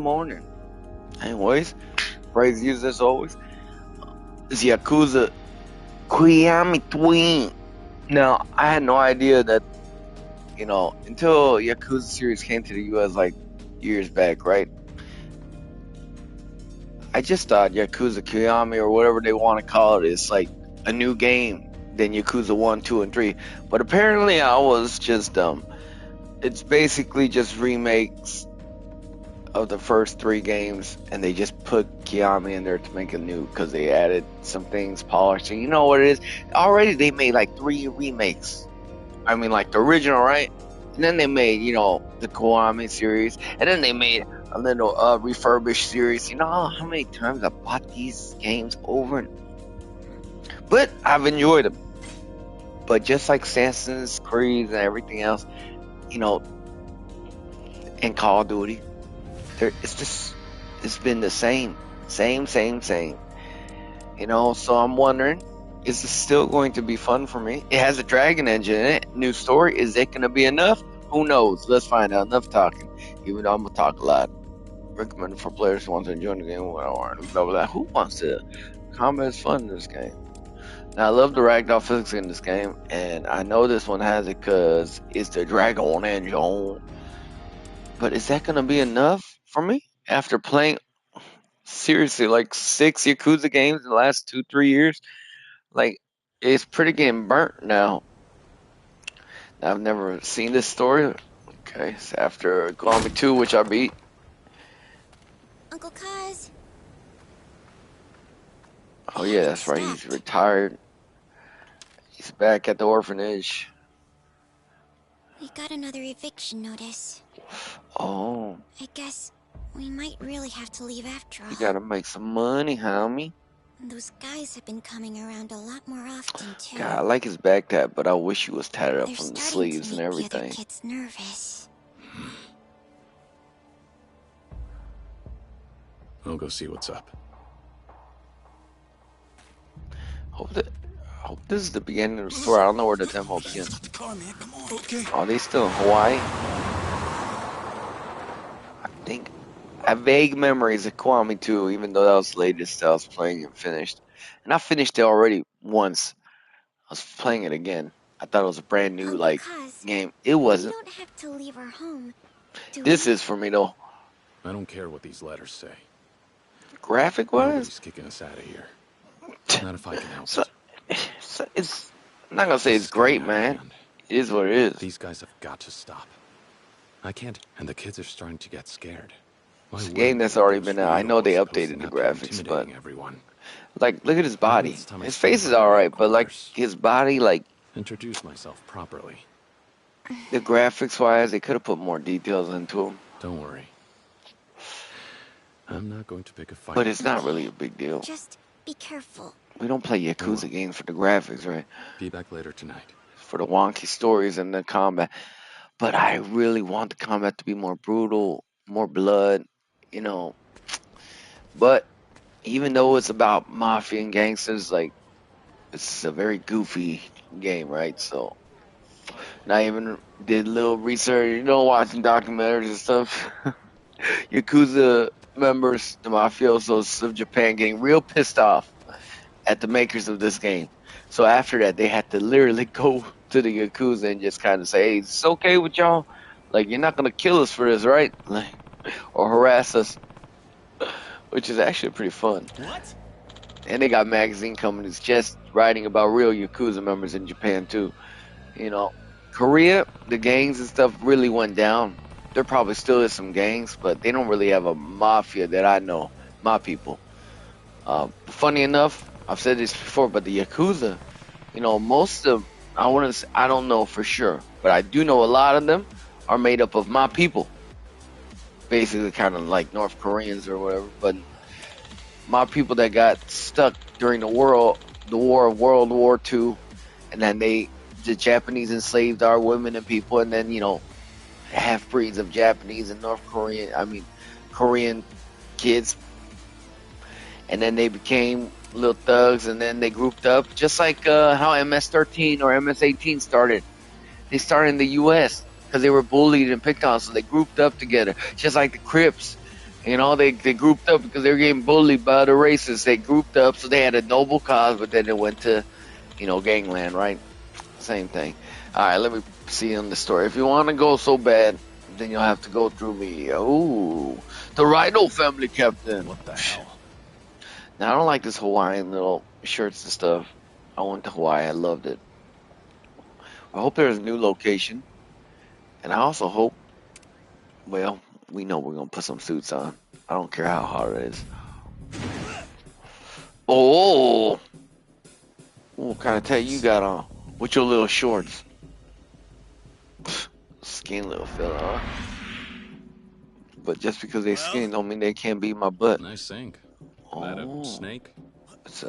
morning. Anyways, praise you as always. It's Yakuza Kiwami Twin. Now, I had no idea that, until Yakuza series came to the US like years back, right? I just thought Yakuza Kiwami or whatever they want to call it is like a new game than Yakuza 1, 2, and 3. But apparently I was just it's basically just remakes of the first 3 games, and they just put Kiwami in there to make it new because they added some things, polishing. You know what it is? Already they made like 3 remakes. I mean, like the original, right? And then they made, the Kiwami series, and then they made a little refurbished series. You know how many times I bought these games over? But I've enjoyed them. But just like Assassin's Creed and everything else, and Call of Duty, it's been the same. So I'm wondering, is this still going to be fun for me? It has a dragon engine in it. New story. Is it going to be enough? Who knows? Let's find out. Enough talking. Even though I'm going to talk a lot. Recommended for players who want to enjoy the game. Who wants to? Combat is fun in this game. Now, I love the ragdoll physics in this game. And I know this one has it because it's the dragon engine. But is that going to be enough for me? After playing, seriously, like 6 Yakuza games in the last 2-3 years? Like, it's pretty getting burnt now. I've never seen this story. Okay, so after Kiwami 2, which I beat. Uncle Kaz. Oh yeah, that's right. He's retired. He's back at the orphanage. We got another eviction notice. Oh. I guess we might really have to leave after all. You gotta make some money, homie. Those guys have been coming around a lot more often too. God, I like his back tat, but I wish he was tatted up They're from the starting sleeves to and make the other everything. kids nervous. I'll go see what's up. Hope this is the beginning of the story. I don't know where the demo begins. Are they still in Hawaii? I have vague memories of Kiwami 2, even though that was the latest I was playing and finished. And I finished it already once. I was playing it again. I thought it was a brand new game. It wasn't. We don't have to leave our home. This is for me though. I don't care what these letters say. Graphic wise? Nobody's kicking us out of here. Not if I can help it. It's I'm not gonna say it's great, man. It is what it is. These guys have got to stop. I can't, and the kids are starting to get scared. It's a game that's already been out. I know they updated the graphics, but like, look at his body. His face is alright, but like his body, like, introduce myself properly. The graphics wise, they could have put more details into them. Don't worry. I'm not going to pick a fight. But it's not really a big deal. Just be careful. We don't play Yakuza games for the graphics, right? Be back later tonight. For the wonky stories and the combat. But I really want the combat to be more brutal, more blood, But even though it's about mafia and gangsters, like, it's a very goofy game, right? So, and I even did a little research, watching documentaries and stuff. Yakuza members, the mafiosos of Japan, getting real pissed off at the makers of this game. So after that, they had to literally go to the Yakuza and just kind of say, hey, it's okay with y'all? Like, you're not going to kill us for this, right? Like, or harass us. Which is actually pretty fun. What? And they got magazine companies just writing about real Yakuza members in Japan, too. Korea, the gangs and stuff really went down. There probably still is some gangs, but they don't really have a mafia that I know. My people. Funny enough, I've said this before, but the Yakuza, most of them, I don't know for sure, but I do know a lot of them are made up of my people. Basically kind of like North Koreans or whatever, but my people that got stuck during the war of World War II, and then the Japanese enslaved our women and people, and then, half-breeds of Japanese and Korean kids, and then they became little thugs, and then they grouped up, just like how MS-13 or MS-18 started. They started in the U.S., because they were bullied and picked on, so they grouped up together. Just like the Crips You know, they grouped up because they were getting bullied by the racists. They grouped up, so they had a noble cause, but then it went to, gangland, right? Same thing. All right, let me see on the story. If you want to go so bad, then you'll have to go through me. Oh, the Rhino family captain. What the hell? Now, I don't like this Hawaiian little shirts and stuff. I went to Hawaii. I loved it. I hope there's a new location. And I also hope, well, we know we're going to put some suits on. I don't care how hard it is. Oh! What kind of tag you got on? With your little shorts? Skinny little fella, huh? But just because they skinny don't mean they can't beat my butt. Nice sink. Oh. That a snake?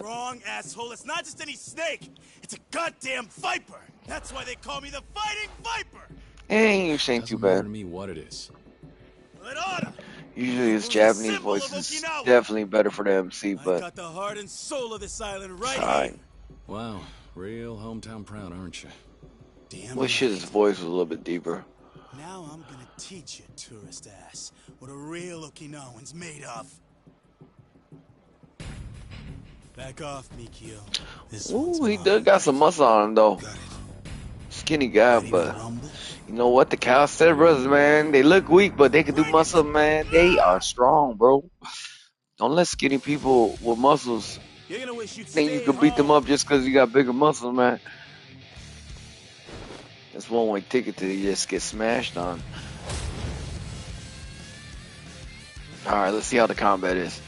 Wrong, asshole. It's not just any snake. It's a goddamn viper. That's why they call me the Fighting Viper. Ain't you saying too Doesn't matter bad. to me what it is. Well, it oughta. Usually his It was a Japanese symbol voice of is Okinawa. definitely better for the MC, I but got the heart and soul of this island right sorry. here. Wow, real hometown proud, aren't you? Damn Wish right. his voice was a little bit deeper. Now I'm gonna teach you, tourist ass, what a real Okinawan's made of. Back off, Mikio. This one's Ooh, he mine. does got some muscle on him though. Got it. Skinny guy, Ready to but rumble? you know what? The Calcetta brothers, man, they look weak, but they can do muscle, man. They are strong, bro. Don't let skinny people with muscles You're gonna wish you'd think you stay can beat them home. up just because you got bigger muscles, man. That's one way ticket to just get smashed on. All right, let's see how the combat is.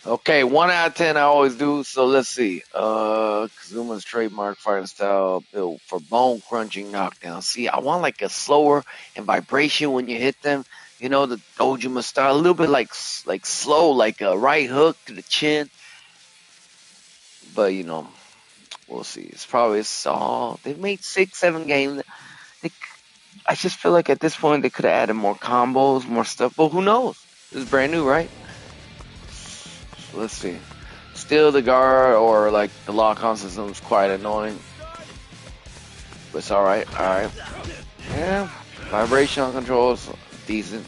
Okay, 1 out of 10 I always do, so let's see. Kazuma's trademark fighting style built for bone crunching knockdown. See, I want like a slower and vibration when you hit them. You know, the Dojima style, a little bit like slow, like a right hook to the chin. But we'll see. It's all they've made 6-7 games. I just feel like at this point they could have added more combos, more stuff. But who knows? This is brand new, right? So let's see. Still the guard or like the lock-on system is quite annoying. But it's alright, alright. Yeah, vibrational controls, decent.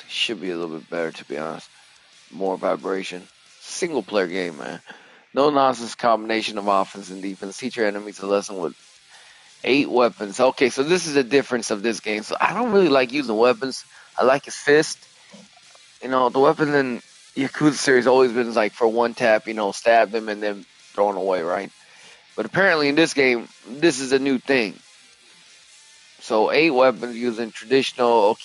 Should be a little bit better to be honest. More vibration. Single player game, man. No nonsense combination of offense and defense. Teach your enemies a lesson with 8 weapons. Okay, so this is the difference of this game. So I don't really like using weapons. I like his fist. The weapons in Yakuza series always been like for one tap, stab them and then throw them away, right? But apparently in this game, this is a new thing. So 8 weapons using traditional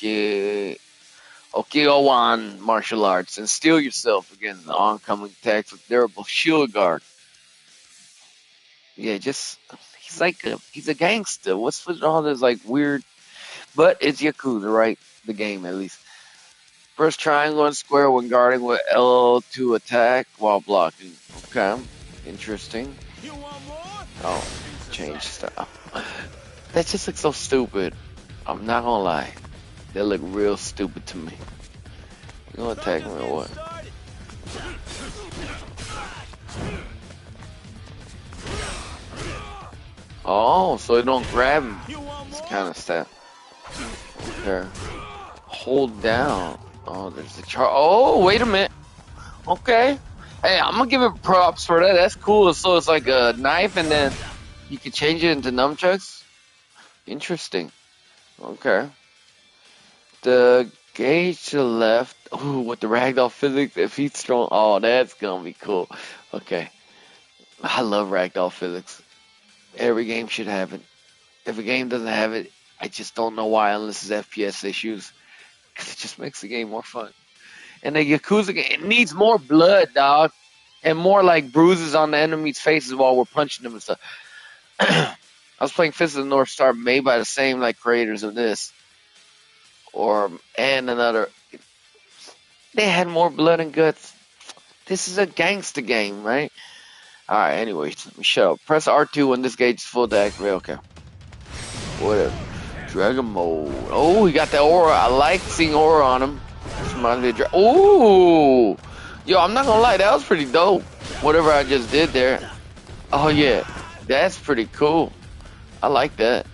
Okinawan martial arts and steel yourself against the oncoming attacks with durable shield guard. Yeah, he's a gangster. What's with all this like weird? But it's Yakuza, right? The game at least. First triangle and square when guarding with L to attack while blocking. Okay, interesting. You want more? Oh, change style. That just looks so stupid. I'm not gonna lie. They look real stupid to me. You gonna attack me or what? Oh, so they don't grab him. It's kind of stuff. Okay. Hold down. Oh, there's the chart. Oh, wait a minute. Okay. Hey, I'm gonna give it props for that. That's cool. So it's like a knife, and then you can change it into nunchucks. Interesting. Okay. The gauge to the left. Ooh, with the ragdoll physics, if he's strong. Oh, that's gonna be cool. Okay. I love ragdoll physics. Every game should have it. If a game doesn't have it, I just don't know why, unless it's FPS issues. Because it just makes the game more fun. And the Yakuza game, it needs more blood, dog. And more like bruises on the enemy's faces while we're punching them and stuff. I was playing Fist of the North Star, made by the same like creators of this. And another. They had more blood and guts. This is a gangster game, right? Alright, anyways, let me shut up. Press R2 when this gauge is full to activate. Okay. Whatever. Dragon mode. Oh, he got that aura. I like seeing aura on him. This reminds me of Ooh! Yo, I'm not gonna lie, that was pretty dope. Whatever I just did there. Oh, yeah. That's pretty cool. I like that.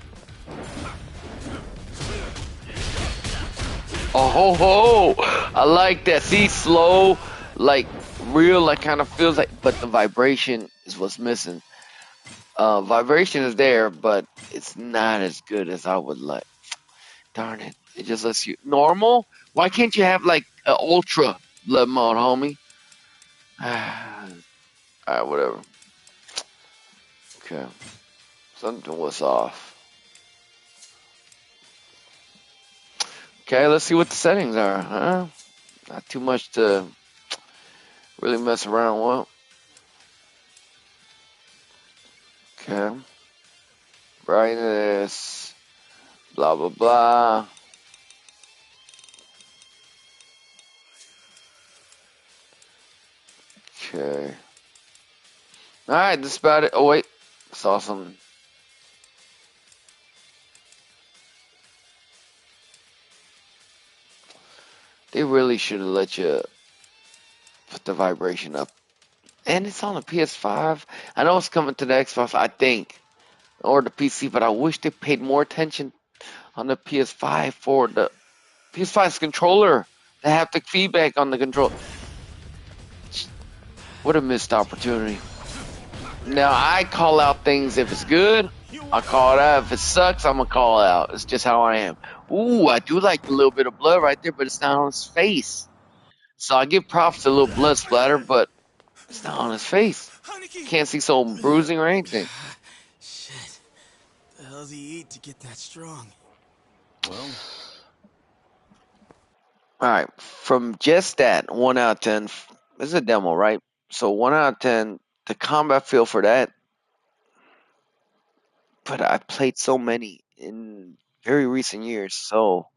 Oh ho ho! I like that. See, slow, like real, like kind of feels like, but the vibration is what's missing. Vibration is there, but it's not as good as I would like. Darn it! It just lets you normal. Why can't you have like an ultra blood mode, homie? Alright, whatever. Okay, something was off. Okay, let's see what the settings are. Huh? Not too much to really mess around with. Okay, brightness. Blah blah blah. Okay. Alright, that's about it. Oh wait, saw something. They really should have let you put the vibration up. And it's on the PS5. I know it's coming to the Xbox, I think, or the PC, but I wish they paid more attention on the PS5 for the PS5's controller. The haptic feedback on the control. What a missed opportunity. Now I call out things if it's good. I call it out. If it sucks, I'm gonna call it out. It's just how I am. Ooh, I do like the little bit of blood right there, but it's not on his face. So I give props to a little blood splatter, but it's not on his face. Honeyki! Can't see some bruising or anything. Shit. The hell's he eat to get that strong? Well, Alright, from just that, 1 out of 10, this is a demo, right? So 1 out of 10, the combat feel for that, but I played so many in very recent years, so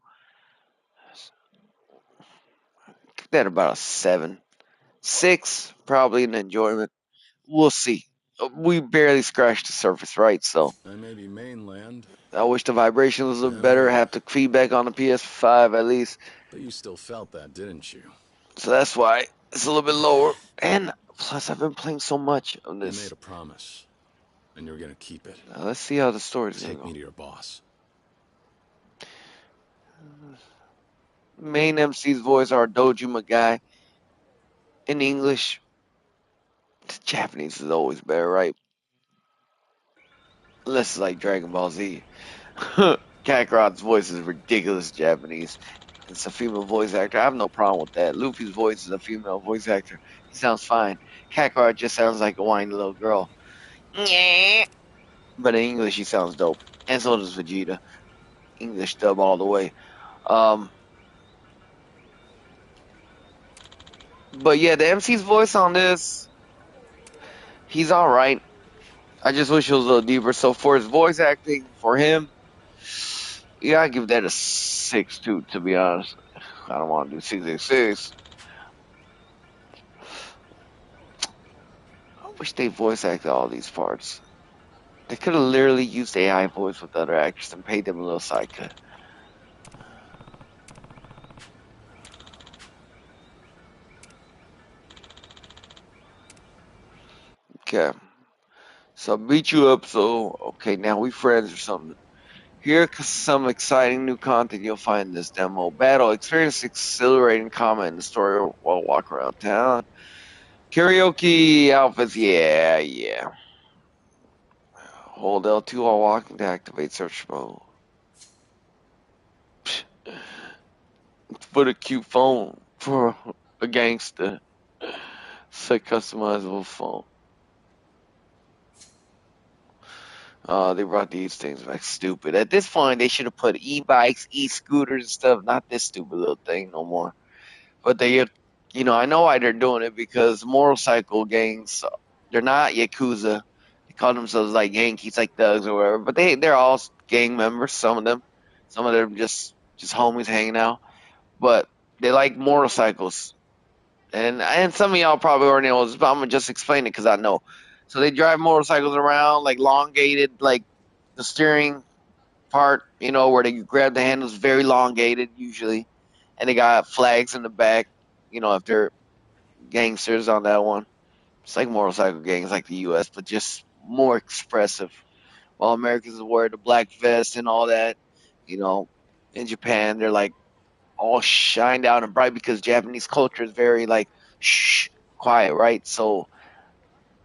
give that about a 7. 6, probably an enjoyment. We'll see. We barely scratched the surface, right? So and maybe mainland, I wish the vibration was a little better, uh, have the feedback on the PS5 at least. but you still felt that, didn't you? So that's why it's a little bit lower. And plus, I've been playing so much of You made this. a promise, and you're gonna keep it. Now, let's see how the story's gonna Take me go. to your boss. Main MC's voice are Doji Magai. In English, the Japanese is always better, right? Unless it's like Dragon Ball Z. Kakarot's voice is ridiculous Japanese. It's a female voice actor. I have no problem with that. Luffy's voice is a female voice actor. He sounds fine. Kakarot just sounds like a whiny little girl. But in English, he sounds dope. And so does Vegeta. English dub all the way. Um, but yeah, the MC's voice on this, he's alright. I just wish it was a little deeper. So for his voice acting, for him, yeah, I give that a 6 too, to be honest. I don't want to do 666. I wish they voice acted all these parts. They could have literally used AI voice with other actors and paid them a little side cut. Okay. So I beat you up, so okay, now we friends or something. Here's some exciting new content you'll find in this demo. Battle. Experience exhilarating combat in the story while walking around town. Karaoke outfits. Yeah, yeah. Hold L2 while walking to activate search mode. Put a cute phone for a gangster. Say customizable phone. They brought these things back stupid. At this point, they should have put e-bikes, e-scooters and stuff, not this stupid little thing no more. But I know why they're doing it because motorcycle gangs, they're not Yakuza. They call themselves like Yankees, like thugs or whatever. But they're all gang members, some of them just homies hanging out. But they like motorcycles. And some of y'all probably already know this, but I'm gonna just explain it because I know. So they drive motorcycles around like elongated, like the steering part, where they grab the handles, very elongated usually, and they got flags in the back. If they're gangsters on that one, it's like motorcycle gangs like the U.S., but just more expressive. While Americans wear the black vest and all that, you know, in Japan they're like all shined out and bright because Japanese culture is very like shh, quiet, right? So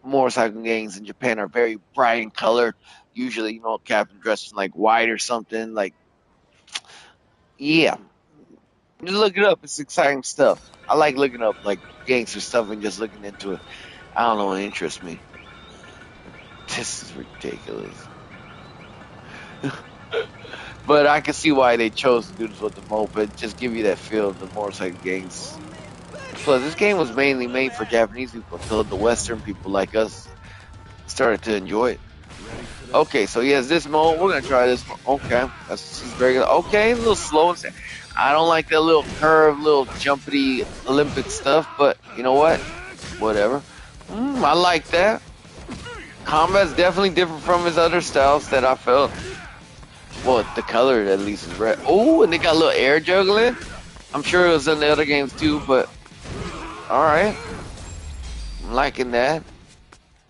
motorcycle gangs in Japan are very bright and colored. Usually, captain dressed in like white or something. Like, yeah, just look it up. It's exciting stuff. I like looking up like gangster stuff and just looking into it. I don't know what interests me. This is ridiculous. But I can see why they chose to do this with the moped. Just give you that feel of the motorcycle gangs. Plus, this game was mainly made for Japanese people until the Western people like us started to enjoy it. Okay, so he has this mode. We're gonna try this mode. Okay, that's just very good. Okay, a little slow and I don't like that little curve, little jumpity Olympic stuff, but you know what? Whatever. I like that. Combat's definitely different from his other styles that I felt. Well, the color at least is red. Oh, and they got a little air juggling. I'm sure it was in the other games too, but all right. I'm liking that.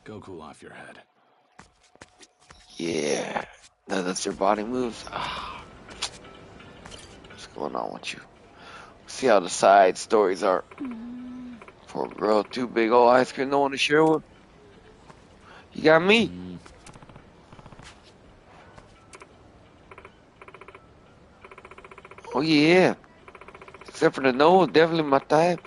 Go cool off your head. Yeah. That's their body moves. What's going on with you? See how the side stories are. Poor girl, too big old ice cream, no one to share with. You got me. Oh yeah. Except for the nose, definitely my type.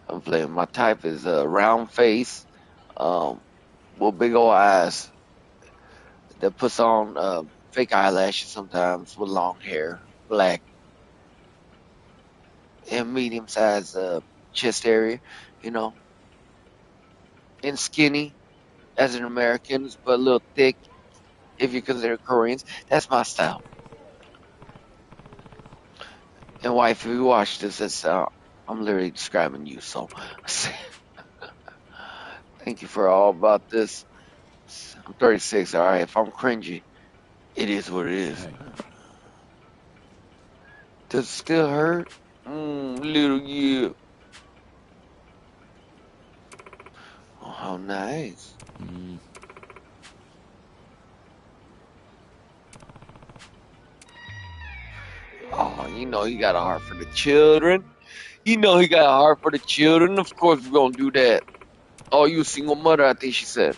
I'm playing. My type is round face, um, with big old eyes that puts on fake eyelashes sometimes with long hair, black, and medium size chest area, you know, and skinny as an American, but a little thick if you consider Koreans. That's my style. And wife, if you watch this, I'm literally describing you. So thank you for all about this. I'm 36. All right, if I'm cringy, it is what it is. Hey, Does it still hurt? Little you. Oh, how nice. Oh, he got a heart for the children. He got a heart for the children. Of course, we're gonna do that. Oh, you a single mother? I think she said.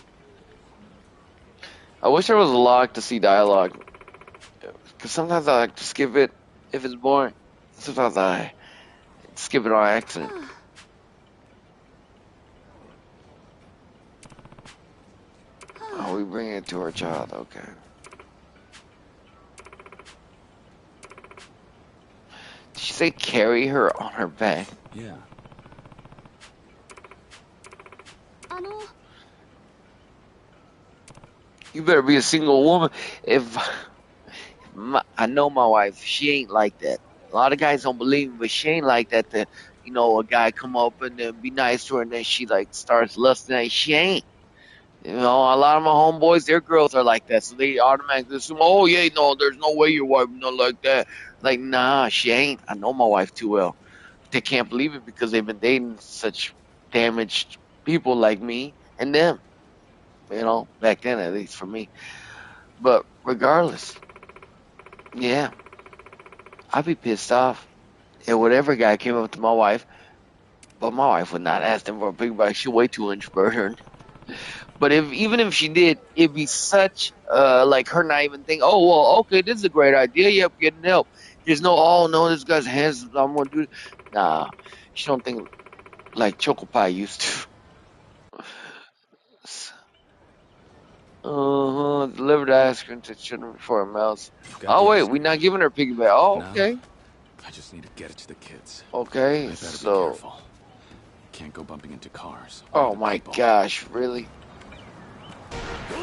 I wish there was a log to see dialogue, because sometimes I like to skip it if it's boring. Sometimes I skip it on accident. Oh, we bring it to our child. Okay. Did she say carry her on her back? yeah. You better be a single woman. If I know my wife, she ain't like that. A lot of guys don't believe me, but she ain't like that. A guy come up and then be nice to her, and then she like starts lusting at. She ain't. A lot of my homeboys, their girls are like that, so they automatically assume, oh yeah, no, there's no way your wife not like that. Like, nah, she ain't. I know my wife too well. They can't believe it because they've been dating such damaged people like me and them. Back then at least for me. But regardless, yeah, I'd be pissed off if whatever guy came up to my wife, but my wife would not ask them for a piggyback. She's way too introverted. But even if she did, it'd be such like her not even think, oh well, okay, this is a great idea. Yep, getting help. There's no, oh no, this guy's handsome. I'm gonna do it. Nah, she don't think like Choco Pie used to. Deliver the ice cream to children before it melts. Got Oh the wait, ice we're cream. not giving her piggyback. Oh, Now, okay, I just need to get it to the kids. okay. I better be So, careful. Can't go bumping into cars or oh other my people. gosh, really?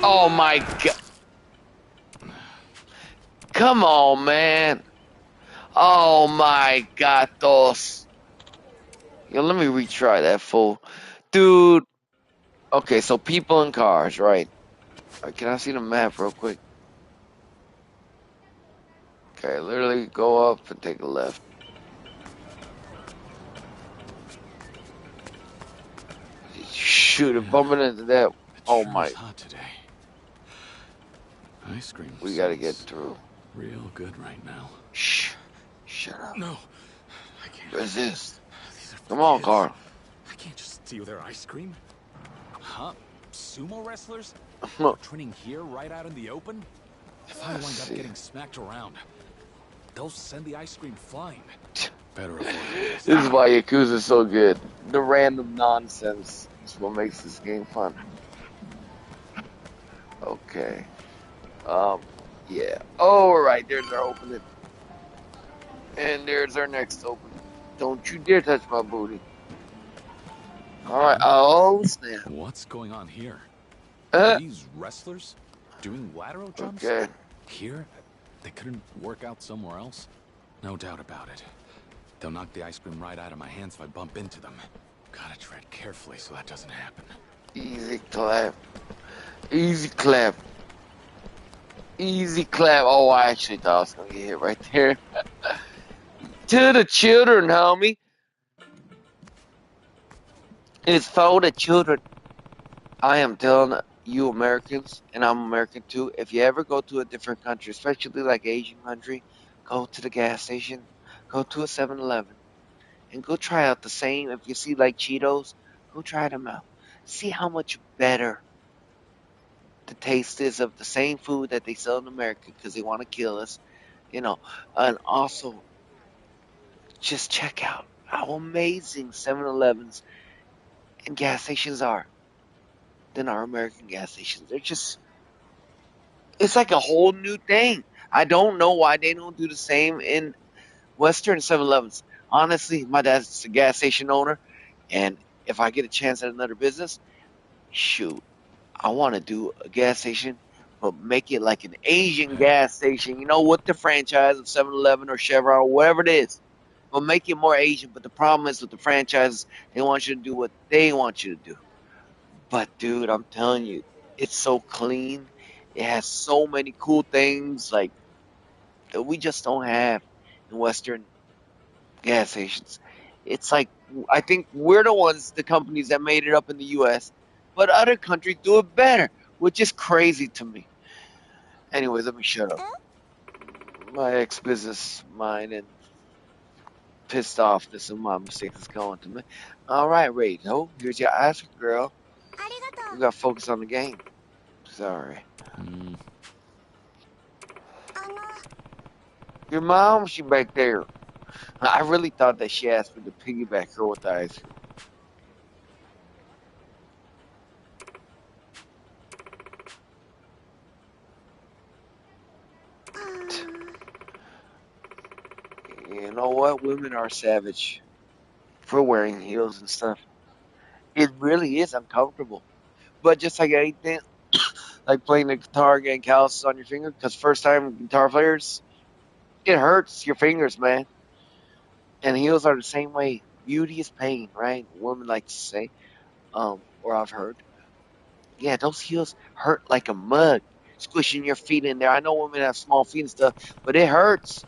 Oh my god! Come on, man! Oh my gatos! Yo, let me retry that fool, dude. Okay, so people in cars, right? Can I see the map real quick? Okay, literally go up and take a left. Shoot, if Man, bumping into that. it Oh sure is my, hot today. Ice cream we gotta get sounds through. real good right now. Shh. Shut up. No, I can't. Resist. These are for Come the on, kids. Carl. I can't just steal their ice cream. Huh? Sumo wrestlers? They're Let's training here right out in the open? If I wind up see. getting smacked around, they'll send the ice cream flying. Better avoid it This this is time. why Yakuza is so good. The random nonsense is what makes this game fun. Okay. Um, yeah. Oh, right. There's our opening. And there's our next opening. Don't you dare touch my booty. All right. Oh, snap. What's going on here? Are Uh, these wrestlers doing lateral jumps? okay. Here? They couldn't work out somewhere else? No doubt about it. They'll knock the ice cream right out of my hands if I bump into them. Gotta tread carefully so that doesn't happen. Easy clap. Easy clap. Easy clap. Oh, I actually thought I was going to get hit right there. To the children, homie. It's for the children. I am telling you Americans, and I'm American too, if you ever go to a different country, especially like Asian country, go to the gas station, go to a 7-Eleven, and go try out the same. If you see like Cheetos, go try them out. See how much better the taste is of the same food that they sell in America because they want to kill us, you know. And also, just check out how amazing 7-Elevens and gas stations are than our American gas stations. They're just, it's like a whole new thing. I don't know why they don't do the same in Western 7-Elevens. Honestly, my dad's a gas station owner, and if I get a chance at another business, shoot, I want to do a gas station, but make it like an Asian gas station, with the franchise of 7-Eleven or Chevron or whatever it is. But make it more Asian. But the problem is with the franchises, they want you to do what they want you to do. But dude, I'm telling you, it's so clean. It has so many cool things like that we just don't have in Western gas stations. It's like I think we're the companies that made it up in the U.S., but other countries do it better, which is crazy to me. Anyways, let me shut up. My ex-business mind and pissed off that some of my mistakes is going to me. All right, Rado, here's your answer, girl. ありが We とう。got to focus on the game. Sorry. Hmm. あの、Your mom, she back there. I really thought that she asked me to piggyback her with the ice cream. You know what? Women are savage for wearing heels and stuff. It really is uncomfortable. But just like anything, like playing the guitar, getting calluses on your finger, because first time guitar players, it hurts your fingers, man. And heels are the same way. Beauty is pain, right? Women like to say, or I've heard. Yeah, those heels hurt like a mug, squishing your feet in there. I know women have small feet and stuff, but it hurts.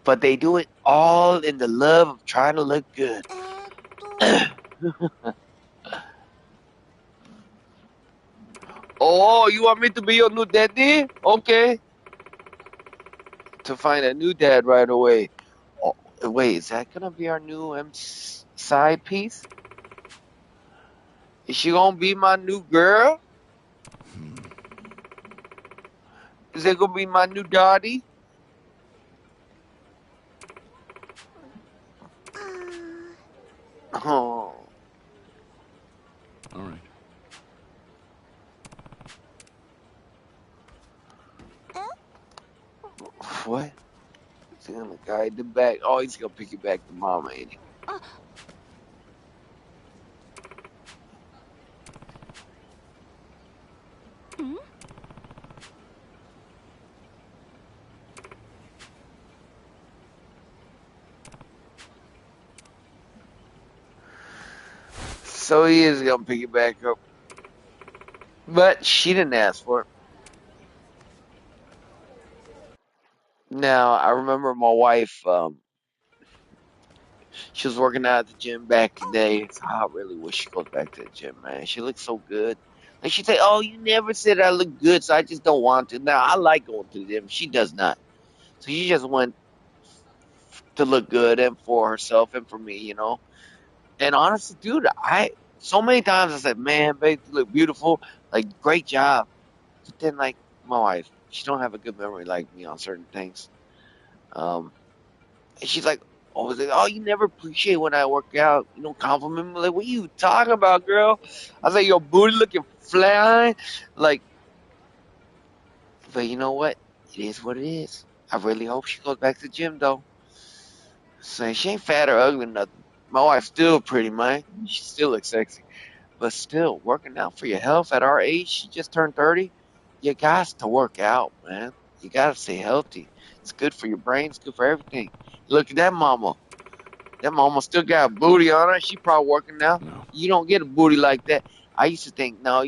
But they do it all in the love of trying to look good. と、Oh, you want me to be your new daddy? Okay. To find a new dad right away. Oh, wait, is that gonna be our new side piece? Is she gonna be my new girl? Is it gonna be my new daddy? Oh, All right. what? He's gonna guide the back. Oh, he's gonna pick it back to mama, ain't he? あ、ん So he is gonna pick it back up. But she didn't ask for it. Now, I remember my wife, she was working out at the gym back in the day. So I really wish she goes back to the gym, man. She looks so good. Like she say, "Oh, you never said I look good, so I just don't want to." Now I like going to the gym. She does not. So she just went. to look good and for herself and for me, you know. And honestly, dude, I so many times I said, "Man, babe, you look beautiful. Like, great job." But then, like, my wife, she don't have a good memory like me on certain things. Um, and she's like, "Oh, you never appreciate when I work out. You know, compliment me. Like, what you talking about, girl?" I was like, "Your booty looking fly." Like, but you know what? It is what it is. I really hope she goes back to the gym though. So she ain't fat or ugly or nothing. My wife's still pretty, man. She still looks sexy. But still, working out for your health at our age, she just turned 30. You got to work out, man. You got to stay healthy. It's good for your brain. It's good for everything. Look at that mama. That mama still got a booty on her. She probably working out. No. You don't get a booty like that. I used to think, no,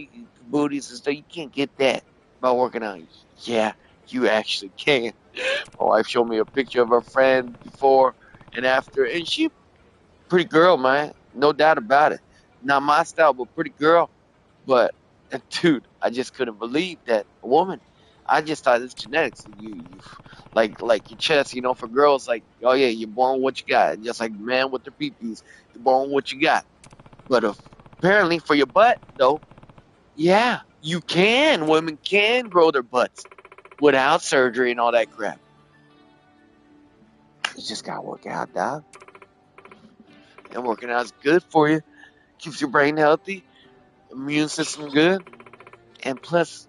booties and stuff, you can't get that by working out. Yeah, you actually can. My wife showed me a picture of her friend before and after, and she pretty girl, man. No doubt about it. Not my style, but pretty girl. But dude, I just couldn't believe that a woman. I just thought it's genetics. You like your chest, you know, for girls, like, oh yeah, you're born with what you got. Just like man with their peepees, you're born with what you got. But apparently for your butt, though, yeah, you can. Women can grow their butts without surgery and all that crap. You just gotta work out, dog. And working out is good for you. Keeps your brain healthy, immune system good, and plus,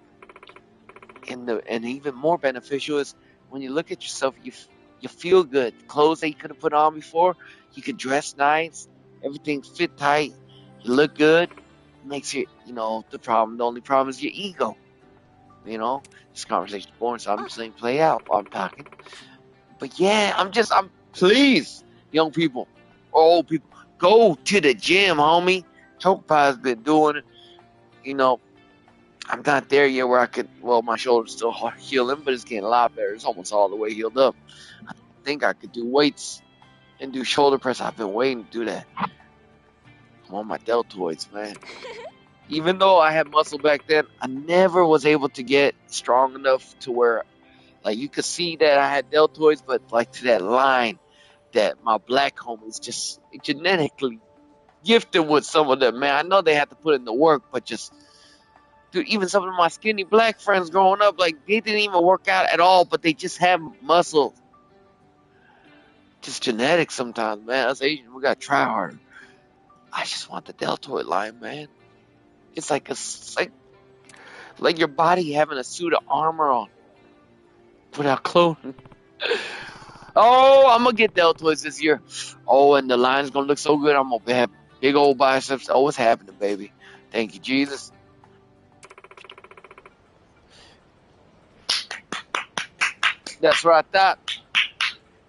and even more beneficial is when you look at yourself, you feel good. Clothes that you could have put on before, you could dress nice, everything fit tight, you look good. Makes you, you know, the only problem is your ego. You know, this conversation's boring, so I'm just saying play out while I'm talking. But yeah, I'm please, young people or old people, go to the gym, homie. Choke Pie's been doing it. You know, I'm not there yet where I could. Well, my shoulder's still healing, but it's getting a lot better. It's almost all the way healed up. I think I could do weights and do shoulder press. I've been waiting to do that. I'm on my deltoids, man. Even though I had muscle back then, I never was able to get strong enough to where, like, you could see that I had deltoids, but like to that line that my black homies just genetically gifted with some of them, man. I know they had to put in the work, but just, dude, even some of my skinny black friends growing up, like, they didn't even work out at all, but they just have muscle. Just genetics sometimes, man. Us Asians, we gotta try harder. I just want the deltoid line, man. It's like your body having a suit of armor on without clothing. Oh, I'm gonna get deltoids this year. Oh, and the line's gonna look so good. I'm gonna have big old biceps. Oh, what's happening, baby? Thank you, Jesus. That's what I thought.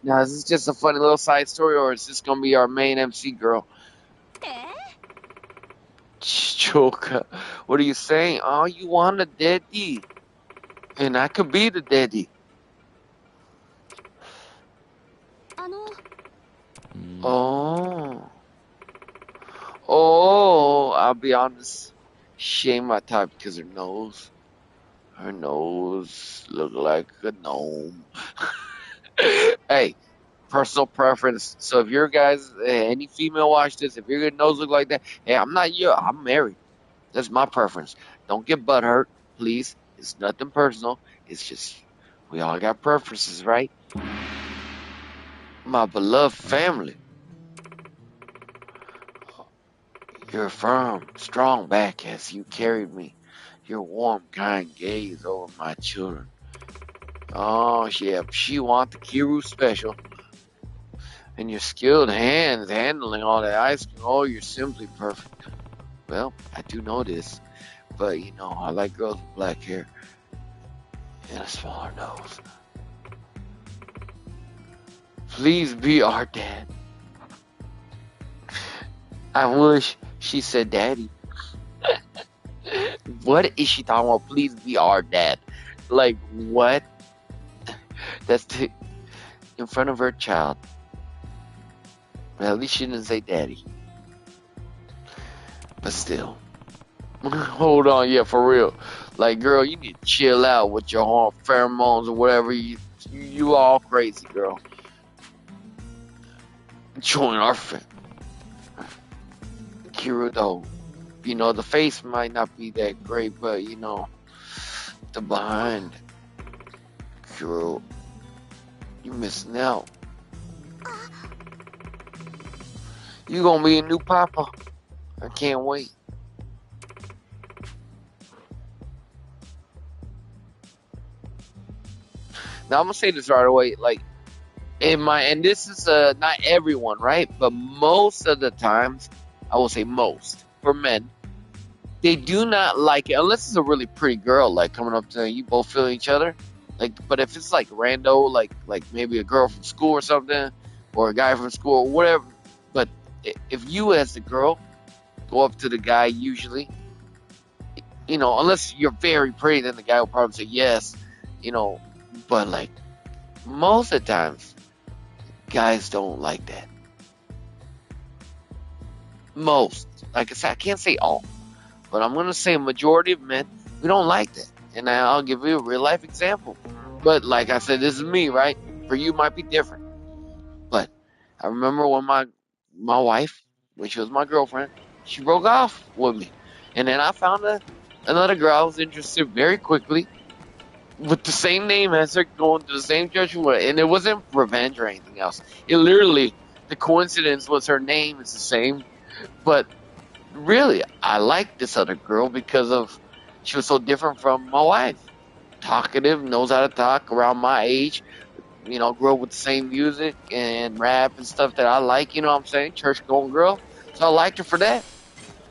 Now, is this just a funny little side story, or is this gonna be our main MC girl? Choka, what are you saying? Oh, you want a daddy, and I could be the daddy. Oh, oh, I'll be honest. She ain't my type because her nose look like a gnome. Hey, personal preference. So if your guys, any female watch this, if your nose look like that, hey, I'm not you. I'm married. That's my preference. Don't get butt hurt, please. It's nothing personal. It's just we all got preferences, right? My beloved family. Your firm, strong back as you carried me. Your warm, kind gaze over my children. Oh, yeah, she want the Kiru special. And your skilled hands handling all that ice cream. Oh, you're simply perfect. Well, I do know this, but you know, I like girls with black hair and a smaller nose. Please be our dad. I wish she said daddy. What is she talking about? Please be our dad. Like, what? In front of her child. Well, at least she didn't say daddy. But still. Hold on, yeah, for real. Like, girl, you need to chill out with your pheromones or whatever. You all crazy, girl. Join our family. Kira, though, the face might not be that great, but the behind, Kira, you missing out. You gonna be a new papa. I can't wait. Now I'm gonna say this right away, like and this is not everyone, right? But most of the times, I will say most for men, they do not like it unless it's a really pretty girl, like coming up to you, both feeling each other. Like, but if it's like rando, like maybe a girl from school or something, or a guy from school or whatever. But if you as the girl go up to the guy, usually, unless you're very pretty, then the guy will probably say yes, you know. But like most of the times, guys don't like that. Most, like I said, I can't say all, but I'm gonna say a majority of men, we don't like that. And I'll give you a real life example. But like I said, this is me, right? For you, it might be different. But I remember when my wife, when she was my girlfriend, she broke off with me, and then I found another girl I was interested very quickly with the same name as her, going to the same church we went, and it wasn't revenge or anything else. It literally, the coincidence was her name is the same, but really, I liked this other girl because of she was so different from my wife. Talkative, knows how to talk around my age, grew up with the same music and rap and stuff that I like, you know what I'm saying? Church going girl. So I liked her for that.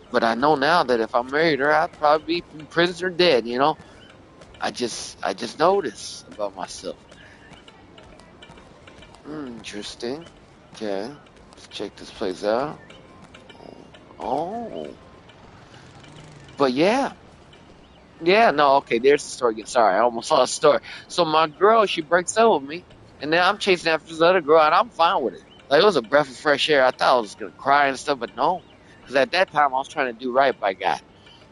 But I know now that if I married her, I'd probably be in prison or dead. I just noticed about myself. Interesting. Okay. Let's check this place out. Oh. But yeah. Yeah, no, okay, there's the story again. Sorry, I almost lost the story. So my girl, she breaks up with me, and then I'm chasing after this other girl, and I'm fine with it. Like, it was a breath of fresh air. I thought I was gonna cry and stuff, but no, because at that time I was trying to do right by God,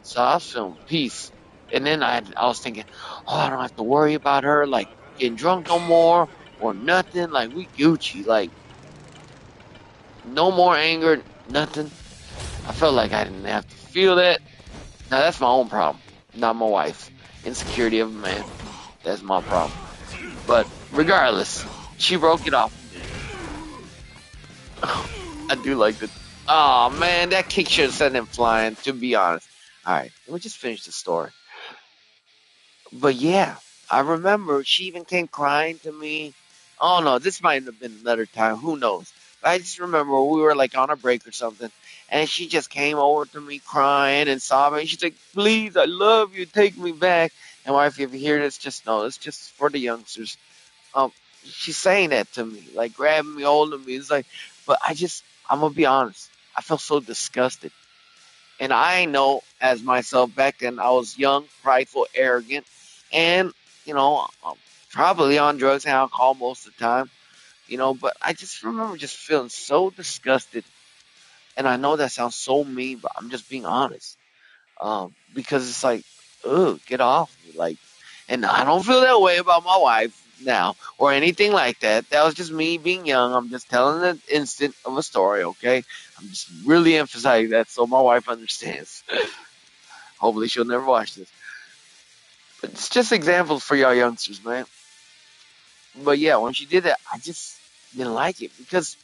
so I was feeling peace. And then I was thinking, oh, I don't have to worry about her like getting drunk no more or nothing. Like we Gucci, like no more anger, nothing. I felt like I didn't have to feel that. Now that's my own problem, not my wife's. Insecurity of a man. That's my problem. But regardless, she broke it off. I do like the. Oh man, that kick should have sent him flying. To be honest. All right, let me just finish the story. But yeah, I remember she even came crying to me. Oh no, this might have been another time. Who knows? But I just remember we were like on a break or something, and she just came over to me crying and sobbing. She's like, "Please, I love you. Take me back." And wife, if you hear this, just know it's just for the youngsters. Um, she's saying that to me, like grabbing me, holding me. It's like, but I'm gonna be honest. I felt so disgusted. And I know as myself back then, I was young, prideful, arrogant, and, probably on drugs and alcohol most of the time, but I just remember just feeling so disgusted. And I know that sounds so mean, but I'm just being honest. Because it's like, ugh, get off me. Like, and I don't feel that way about my wife now or anything like that. That was just me being young. I'm just telling an instant of a story, okay? I'm just really emphasizing that so my wife understands. Hopefully she'll never watch this. But it's just examples for y'all youngsters, man. But yeah, when she did that, I just didn't like it because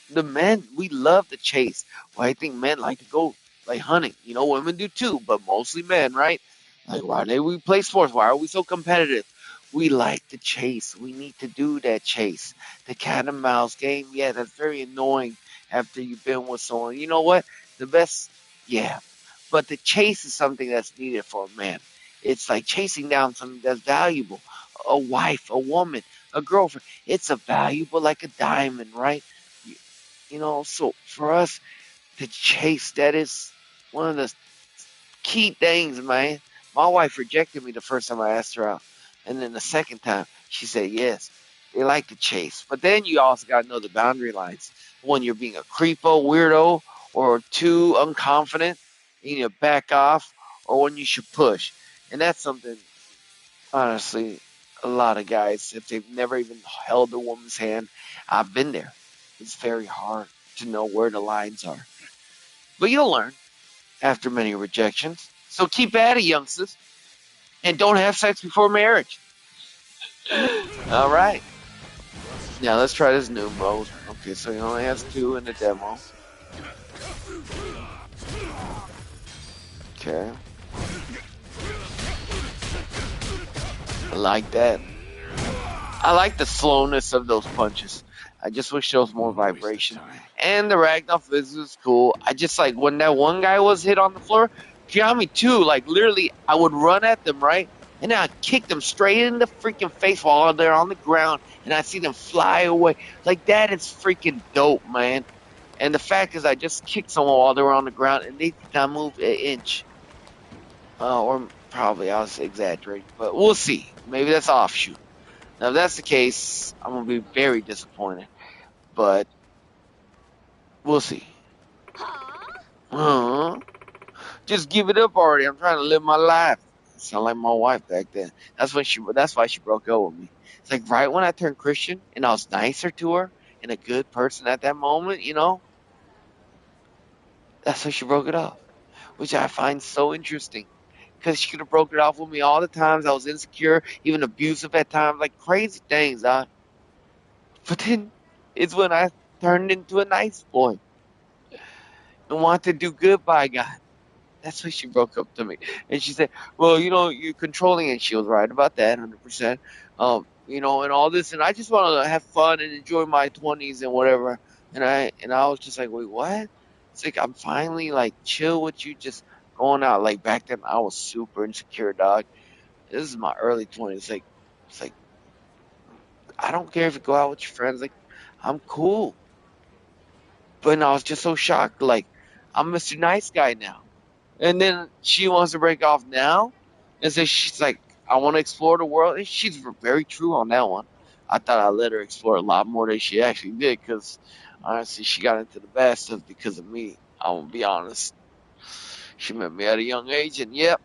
the men, we love the chase. Well, I think men like to go like hunting. Women do too, but mostly men, right? Like, why do we play sports? Why are we so competitive? We like the chase. We need to do that chase. The cat and mouse game, yeah, that's very annoying after you've been with someone. You know what? The best, yeah. But the chase is something that's needed for a man. It's like chasing down something that's valuable. A wife, a woman, a girlfriend. It's a valuable like a diamond, right? So for us to chase, that is one of the key things, man. My wife rejected me the first time I asked her out. And then the second time, she said yes. They like to chase. But then you also got to know the boundary lines. When you're being a creepo, weirdo, or too unconfident, you need to back off, or when you should push. And that's something, honestly, a lot of guys, if they've never even held a woman's hand, I've been there. It's very hard to know where the lines are. But you'll learn after many rejections. So keep at it, youngsters. And don't have sex before marriage. All right. Now let's try this new mode. Okay, so he only has 2 in the demo. Okay. I like that. I like the slowness of those punches. I just wish there was more vibration. And the ragdoll physics is cool. I just like when that one guy was hit on the floor, Kiwami too, like literally I would run at them, right? And then I'd kick them straight in the freaking face while they're on the ground and I see them fly away. Like that is freaking dope, man. And the fact is I just kicked someone while they were on the ground and they did not move an inch. Or probably I was exaggerating, but we'll see. Maybe that's offshoot. Now, if that's the case, I'm going to be very disappointed. But we'll see. Uh-huh. Just give it up already. I'm trying to live my life. Sound like my wife back then. That's why she broke up with me. It's like right when I turned Christian and I was nicer to her and a good person at that moment, that's when she broke it off. Which I find so interesting. Because she could have broke it off with me all the times I was insecure, even abusive at times, like crazy things. But then it's when I turned into a nice boy and wanted to do good by God. That's when she broke up to me. And she said, well, you're controlling. And she was right about that, 100%. And all this. And I just want to have fun and enjoy my 20s and whatever. And I was just like, wait, what? It's like, I'm finally like chill with you just going out. Like back then, I was super insecure, dog. This is my early 20s. It's like, I don't care if you go out with your friends. Like, I'm cool. But I was just so shocked. Like, I'm Mr. Nice Guy now. And then she wants to break off now. And so she's like, I want to explore the world. And she's very true on that one. I thought I let her explore a lot more than she actually did because honestly, she got into the bad stuff because of me. I won't be honest. She met me at a young age, and yep,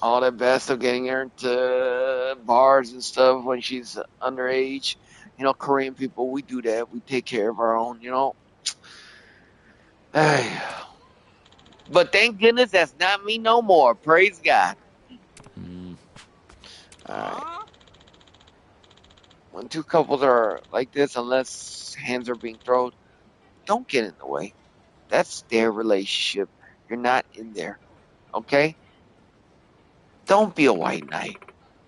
all that bad stuff getting her into bars and stuff when she's underage. Korean people, we do that. We take care of our own. Hey. But thank goodness that's not me no more. Praise God. All right. When two couples are like this, unless hands are being thrown, don't get in the way. That's their relationship. You're not in there. Okay? Don't be a white knight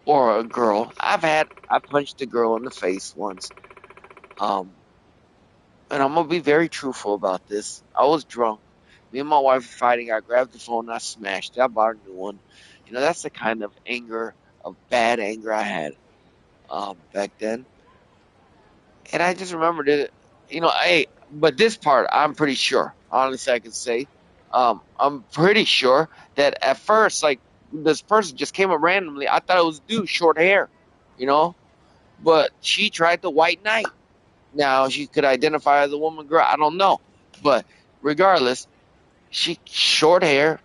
or a girl. I punched a girl in the face once. And I'm gonna be very truthful about this. I was drunk. Me and my wife were fighting. I grabbed the phone and I smashed it. I bought a new one. That's the kind of bad anger I had back then. And I just remembered it. But this part, I'm pretty sure. Honestly, I can say, I'm pretty sure that at first, like this person just came up randomly. I thought it was a dude, short hair, you know. But she tried the white knight. Now she could identify as a woman, girl. I don't know, but regardless, she short hair,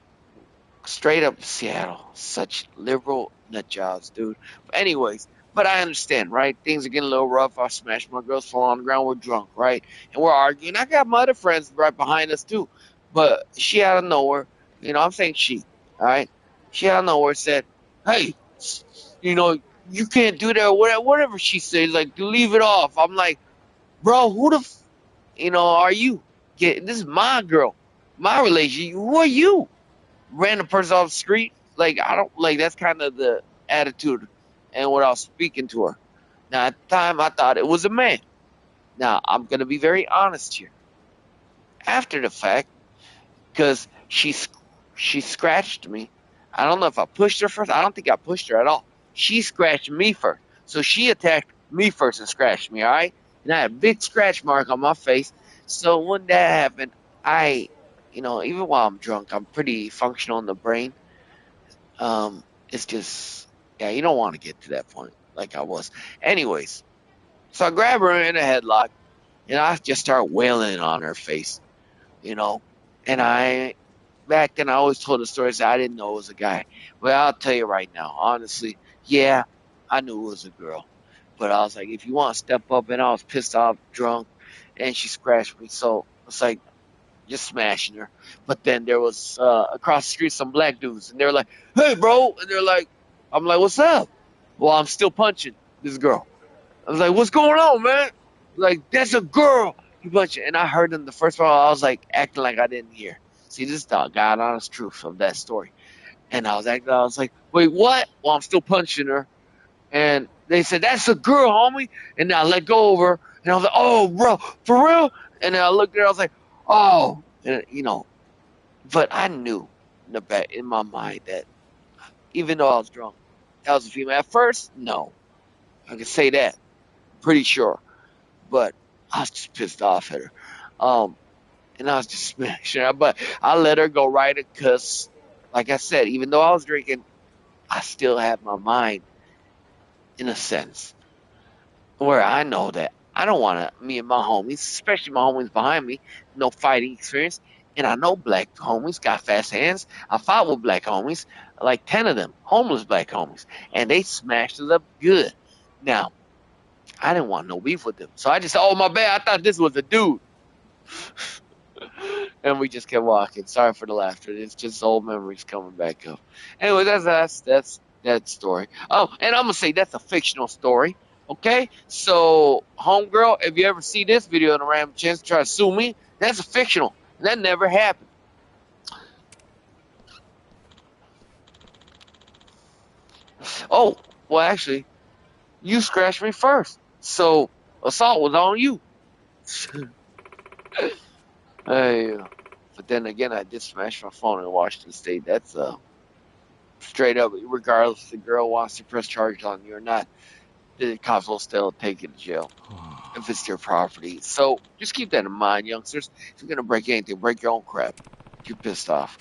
straight up Seattle. Such liberal nut jobs, dude. But anyways, but I understand, right? Things are getting a little rough. I smashed my girl's phone on the ground. We're drunk, right? And we're arguing. I got my other friends right behind us too. But she out of nowhere, I'm saying she, all right? She out of nowhere said, hey, you know, you can't do that or whatever she says. Like, leave it off. I'm like, bro, who are you? This is my girl, my relationship. Who are you? Random person off the street. Like I don't like that's kind of the attitude and what I was speaking to her. Now at the time I thought it was a man. Now I'm gonna be very honest here. After the fact, because she scratched me. I don't know if I pushed her first. I don't think I pushed her at all. She scratched me first. So she attacked me first and scratched me, all right? And I had a big scratch mark on my face. So when that happened, even while I'm drunk, I'm pretty functional in the brain. It's just, yeah, you don't want to get to that point like I was. Anyways, so I grab her in a headlock and I just start wailing on her face, you know. And back then I always told the story, so I didn't know it was a guy. But I'll tell you right now, honestly, yeah, I knew it was a girl. But I was like, if you want to step up, and I was pissed off, drunk, and she scratched me. So it's like just smashing her. But then there was across the street some black dudes, and they're like, "Hey, bro," and they're like, "I'm like, what's up?" Well, I'm still punching this girl. I was like, "What's going on, man?" Like, "That's a girl." You punch it, and I heard them the first one. I was like acting like I didn't hear. See, this is the God honest truth of that story. And I was acting. I was like, "Wait, what?" Well, I'm still punching her, and they said, "That's a girl, homie." And then I let go of her, and I was like, "Oh, bro, for real?" And then I looked at her. I was like, "Oh," and but I knew in the back in my mind that even though I was drunk, that was a female. At first, no, I can say that pretty sure, but I was just pissed off at her. Um, and I was just smashing her, but I let her go right because, like I said, even though I was drinking, I still had my mind in a sense where I know that I don't want to, me and my homies, especially my homies behind me, no fighting experience. And I know black homies got fast hands. I fought with black homies, like 10 of them, homeless black homies, and they smashed it up good. Now, I didn't want no beef with them. So I just, oh, my bad. I thought this was a dude. And we just kept walking. Sorry for the laughter. It's just old memories coming back up. Anyway, that's that story. Oh, and I'm gonna say that's a fictional story. Okay, so homegirl, if you ever see this video and a random chance to try to sue me, that's a fictional. That never happened. Oh, well, actually, you scratched me first, so assault was on you. Hey, but then again, I did smash my phone in Washington State. That's straight up, regardless if the girl wants to press charges on you or not, the cops will still take you to jail if it's their property. So just keep that in mind, youngsters. If you're gonna break anything, break your own crap. You're pissed off.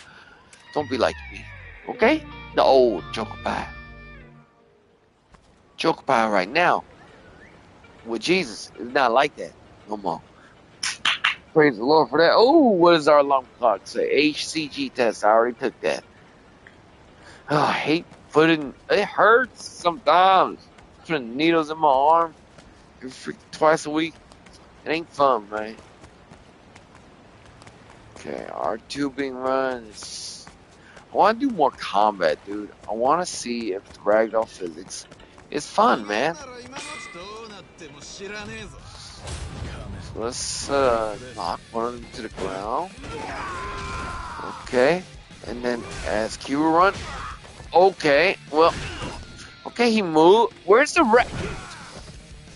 Don't be like me, okay? The old Joker Pie. Joker Pie right now with Jesus is not like that no more. Praise the Lord for that. Oh, what does our alarm clock say? HCG test. I already took that. Oh, I hate putting. It hurts sometimes. Putting needles in my arm twice a week. It ain't fun, man. Okay, R2 being run is. I want to do more combat, dude. I want to see if the ragdoll physics is fun, man. So let's knock one of them to the ground. Okay, and then as Q run. Okay, well, okay, he moved. Where's the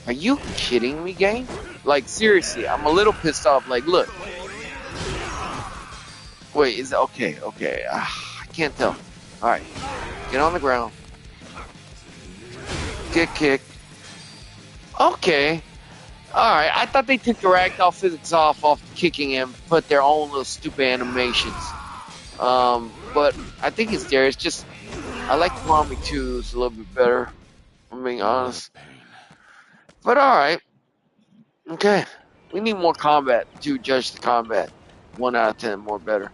Are you kidding me, game? Like, seriously, I'm a little pissed off. Like, look. Wait, is it okay? Okay, I can't tell. All right, get on the ground. Get kicked. Okay. All right. I thought they took the ragdoll physics off kicking him, put their own little stupid animations. But I think it's there. It's just I like Kiwami 2. It's a little bit better. I'm being honest. But all right. Okay. We need more combat to judge the combat. 1 out of 10 more better.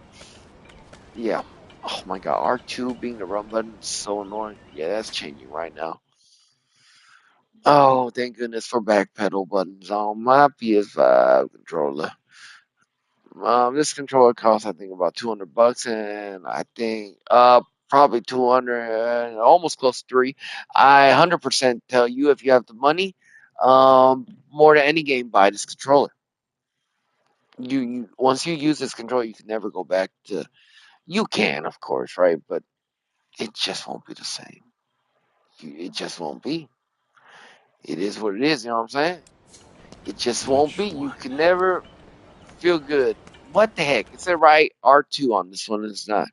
Yeah. Oh my god, R2 being the run button is so annoying. Yeah, that's changing right now. Oh, thank goodness for backpedal buttons on my PS5 controller. This controller costs I think about $200, and I think probably 200, almost close to three. I 100% tell you if you have the money, more than any game, buy this controller. You once you use this controller, you can never go back to. You can, of course, right? But it just won't be the same. It just won't be. It is what it is. You know what I'm saying? It just won't be. You can never feel good. What the heck? It said right R2 on this one. It's not.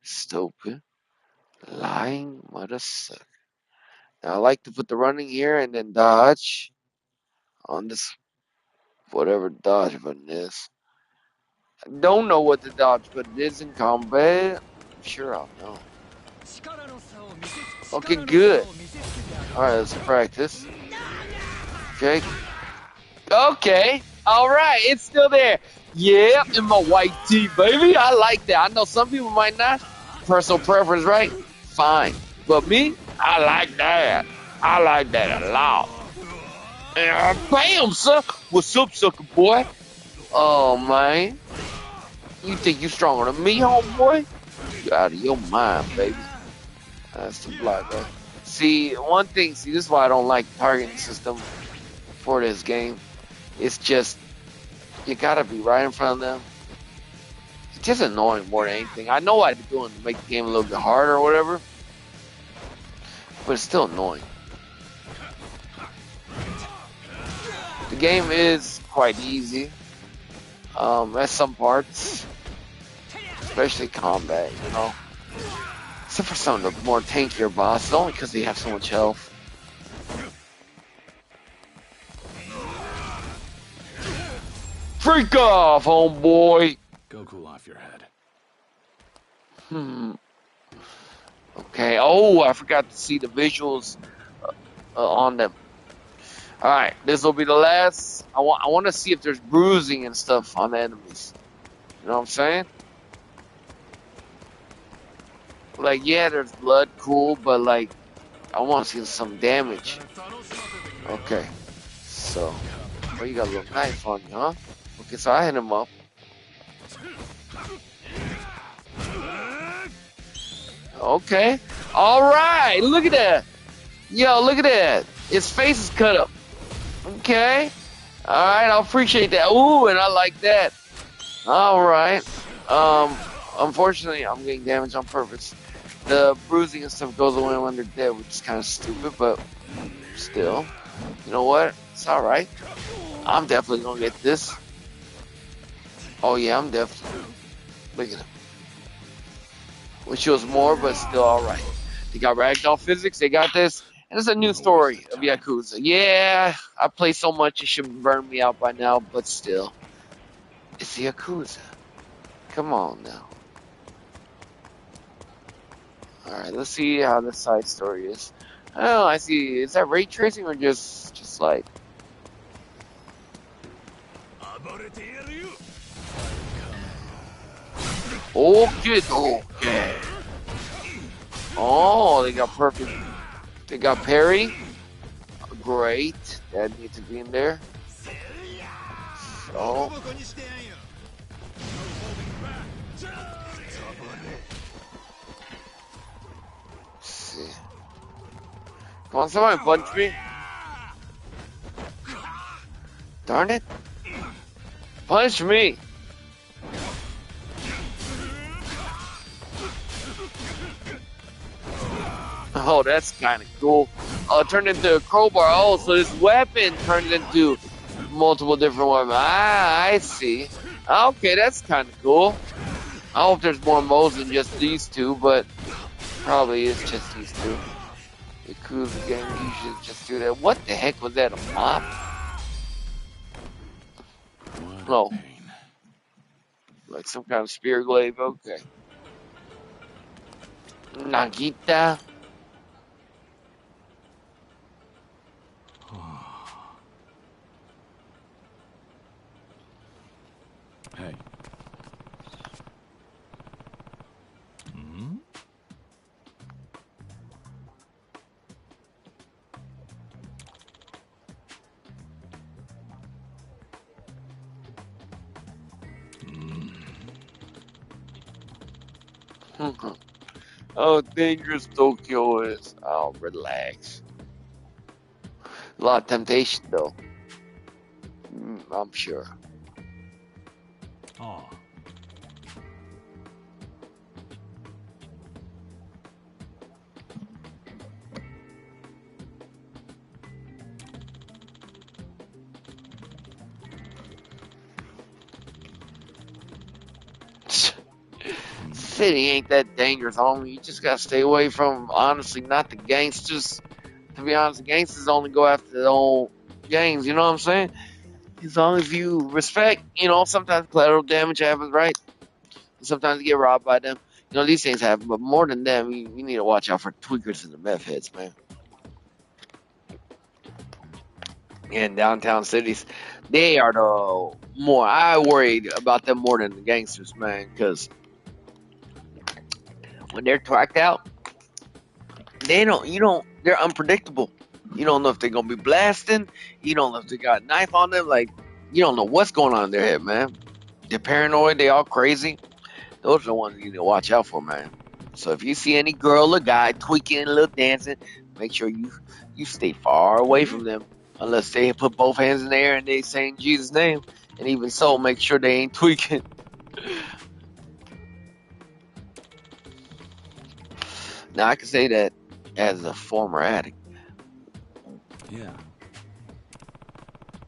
Stupid. Lying mother sucker. Now I like to put the running here and then dodge on this whatever dodge button is. I don't know what the dodge button is in combat. I'm sure I'll know. Okay, good. Alright, let's practice. Okay. Okay. Alright, it's still there. Yeah, in my white tee, baby. I like that. I know some people might not. Personal preference, right? Fine. But me, I like that. I like that a lot. Bam, son. What's up, sucker boy? Oh, man. You think you stronger than me, homeboy? You out of your mind, baby. That's the block, right? See, one thing, see, this is why I don't like the targeting system for this game. It's just, you gotta be right in front of them. It's just annoying more than anything. I know what they're doing to make the game a little bit harder or whatever, but it's still annoying. The game is quite easy at some parts, especially combat, you know. Except for some of the more tankier bosses, only because they have so much health. Freak off, homeboy! Go cool off your head. Okay, oh, I forgot to see the visuals on them. Alright, this will be the last. I want to see if there's bruising and stuff on the enemies. You know what I'm saying? Like, yeah, there's blood, cool, but like, I want to see some damage. Okay, so, oh, you got a little knife on you, huh? Okay, so I hit him up. Okay, alright, look at that. Yo, look at that. His face is cut up. Okay, alright, I appreciate that. Ooh, and I like that. Alright, unfortunately, I'm getting damaged on purpose. The bruising and stuff goes away when they're dead, which is kind of stupid, but still, you know what? It's alright. I'm definitely gonna get this. Oh yeah, I'm definitely. Look at him. Which was more, but still alright. They got ragdoll physics, they got this, and it's a new story of Yakuza. Yeah, I play so much it should burn me out by now, but still. It's Yakuza. Come on now. Alright, let's see how the side story is. Oh, I see. Is that ray tracing or just like? Okay, okay. Oh, they got perfect. They got parry. Great. That needs to be in there. So. See. Come on, somebody punch me. Darn it. Punch me. Oh, that's kind of cool. Oh, it turned into a crowbar. Oh, so this weapon turned into multiple different weapons. Ah, I see. Okay, that's kind of cool. I hope there's more modes than just these two, but probably is just these two. Yakuza game usually just do that. What the heck was that, a mop? No. Like some kind of spear glaive, okay. Nagita. Hey. Hmm? Oh, dangerous Tokyo is. Oh, relax. A lot of temptation, though. I'm sure. Oh. City ain't that dangerous, homie. You just gotta stay away from, honestly, not the gangsters. To be honest, the gangsters only go after their own gangs, you know what I'm saying? As long as you respect, you know, sometimes collateral damage happens, right? Sometimes you get robbed by them. You know, these things happen, but more than them, you need to watch out for tweakers and the meth heads, man. In downtown cities, they are the more, I worried about them more than the gangsters, man, because when they're twacked out, they're unpredictable. You don't know if they're gonna be blasting. You don't know if they got a knife on them. Like, You don't know what's going on in their head, man. They're paranoid. They all crazy. Those are the ones you need to watch out for, man. So if you see any girl or guy tweaking, a little dancing, make sure you stay far away from them. Unless they put both hands in the air and they saying Jesus' name. And even so, make sure they ain't tweaking. Now I can say that as a former addict. Yeah.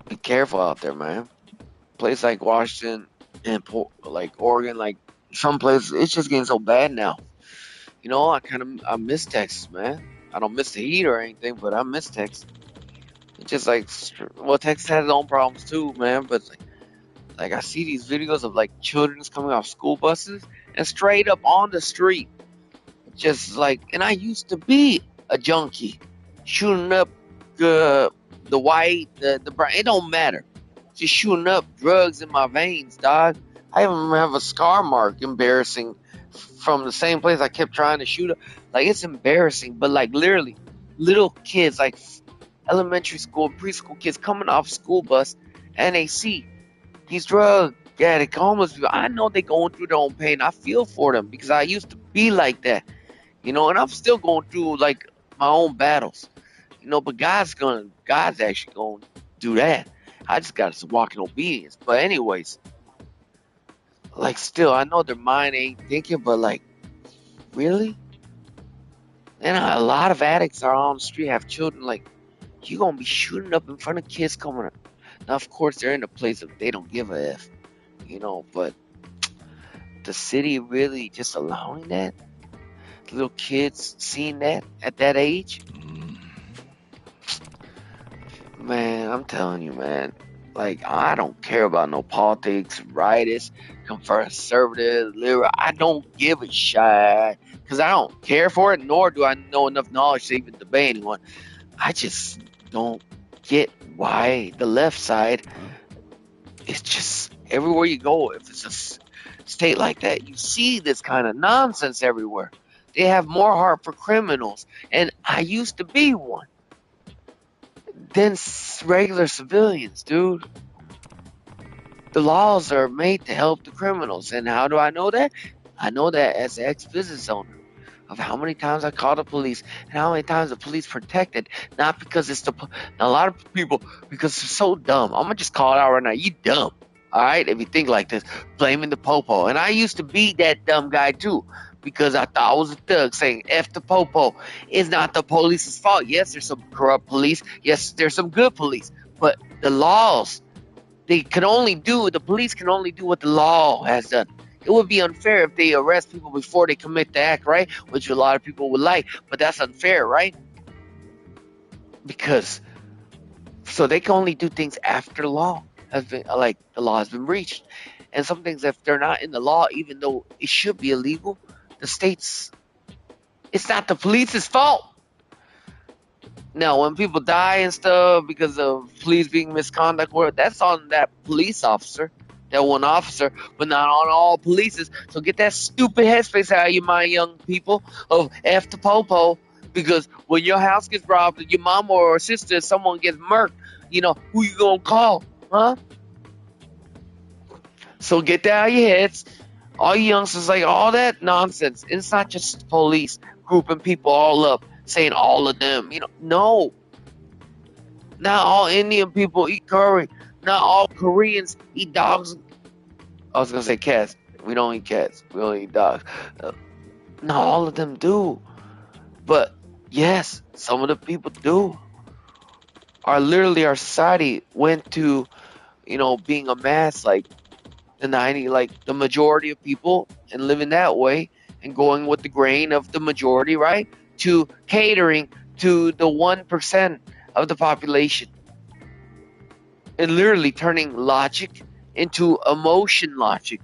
Be careful out there, man. Place like Washington and like Oregon, like some places, it's just getting so bad now. I miss Texas, man. I don't miss the heat or anything, but I miss Texas. It's just like, well, Texas has its own problems too, man. But like I see these videos of like children's coming off school buses and straight up on the street, just like. And I used to be a junkie, shooting up the white, the brown. It don't matter. Just shooting up drugs in my veins, dog. I even have a scar mark, embarrassing, from the same place I kept trying to shoot up. Like, it's embarrassing, but like literally, little kids, like elementary school, preschool kids coming off school bus, and they see these drug addict homeless people. I know they going through their own pain. I feel for them because I used to be like that, and I'm still going through like my own battles, but God's actually going to do that. I just got to walk in obedience. But anyways, like, still, I know their mind ain't thinking, but like, really? And a lot of addicts are on the street, have children. Like, you gonna be shooting up in front of kids coming up. Now, of course, they're in a place of they don't give a f, but the city really just allowing that, little kids seeing that at that age. Man, I'm telling you, man. Like, I don't care about no politics, rightists, conservative, liberal. I don't give a shit because I don't care for it, nor do I know enough knowledge to even debate anyone. I just don't get why the left side is just everywhere you go. If it's a state like that, you see this kind of nonsense everywhere. They have more heart for criminals, and I used to be one. Than regular civilians, dude. The laws are made to help the criminals. And how do I know that? I know that as an ex-business owner, of how many times I called the police and how many times the police protected, not because it's a lot of people, because they're so dumb. I'm gonna just call it out right now. You dumb. All right, if you think like this, blaming the popo. And I used to be that dumb guy too, because I thought I was a thug saying F the popo. It's not the police's fault. Yes, there's some corrupt police. Yes, there's some good police. But the laws, the police can only do what the law has done. It would be unfair if they arrest people before they commit the act, right? Which a lot of people would like, but that's unfair, right? Because so they can only do things after the law has been breached. And some things, if they're not in the law, even though it should be illegal, it's not the police's fault. Now, when people die and stuff because of police being misconduct, that's on that police officer, that one officer, but not on all polices. So get that stupid headspace out of your mind, young people, of F the popo, because when your house gets robbed, your mom or sister, someone gets murked, who you gonna call, huh? So get that out of your heads. All you youngsters, like, all that nonsense. It's not just police grouping people all up, saying all of them. No. Not all Indian people eat curry. Not all Koreans eat dogs. I was gonna say cats. We don't eat cats. We only eat dogs. Not all of them do. But yes, some of the people do. Our society went to, being a mass, like the majority of people, and living that way and going with the grain of the majority, right? To catering to the 1% of the population. And literally turning logic into emotion logic,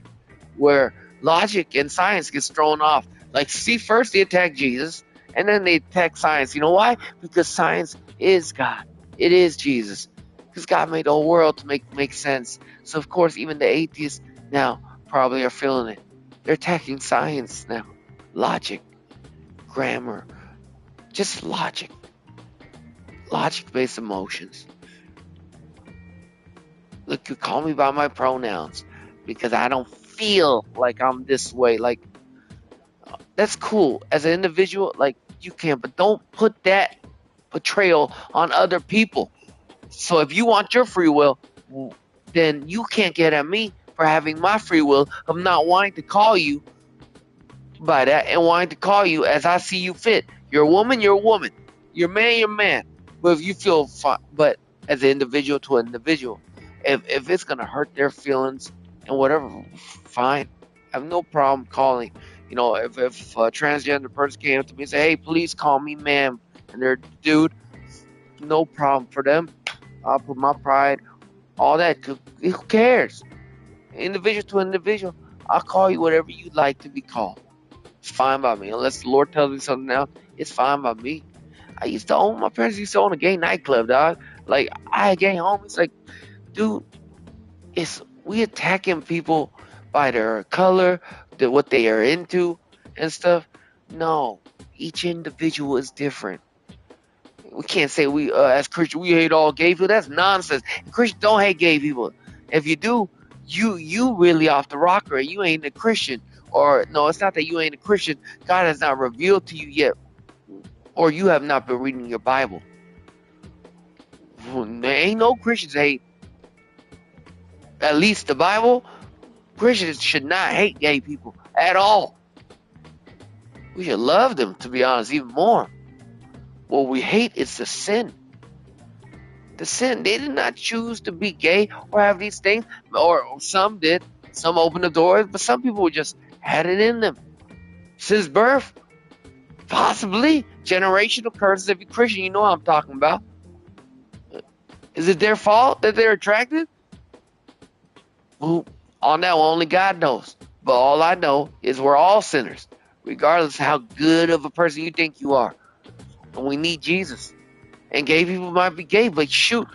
where logic and science gets thrown off. Like, see, first they attack Jesus, and then they attack science. You know why? Because science is God. It is Jesus. Because God made the whole world to make sense. So of course, even the atheists now probably are feeling it. They're attacking science now. Logic, grammar, just logic. Logic-based emotions. look, you call me by my pronouns because I don't feel like I'm this way. Like, that's cool as an individual, like you can, but don't put that portrayal on other people. So if you want your free will, then you can't get at me for having my free will of not wanting to call you by that and wanting to call you as I see you fit. You're a woman, you're a woman. You're a man, you're a man. But if you feel fine, but as an individual to an individual, if it's gonna hurt their feelings and whatever, fine. I have no problem calling. If a transgender person came up to me and say, "Hey, please call me ma'am," and they're dude, no problem for them. I'll put my pride, all that. Who cares? Individual to individual, I'll call you whatever you'd like to be called. It's fine by me. Unless the Lord tells me something else, it's fine by me. My parents used to own a gay nightclub, dog. Like, I had gay homies. Like, dude, we attacking people by their color, what they are into and stuff. No, each individual is different. We can't say we, as Christians, we hate all gay people. That's nonsense. Christians don't hate gay people. If you do, you really off the rocker. You ain't a Christian. Or no, it's not that you ain't a Christian. God has not revealed to you yet, or you have not been reading your Bible. There ain't no Christians hate. At least the Bible, Christians should not hate gay people at all. We should love them, to be honest, even more. What we hate is the sin. The sin. They did not choose to be gay or have these things, or some did. Some opened the doors, but some people just had it in them since birth. Possibly generational curses. If you're Christian, you know what I'm talking about. Is it their fault that they're attracted? Well, on that one, only God knows. But all I know is we're all sinners, regardless of how good of a person you think you are. And we need Jesus. And gay people might be gay, but shoot,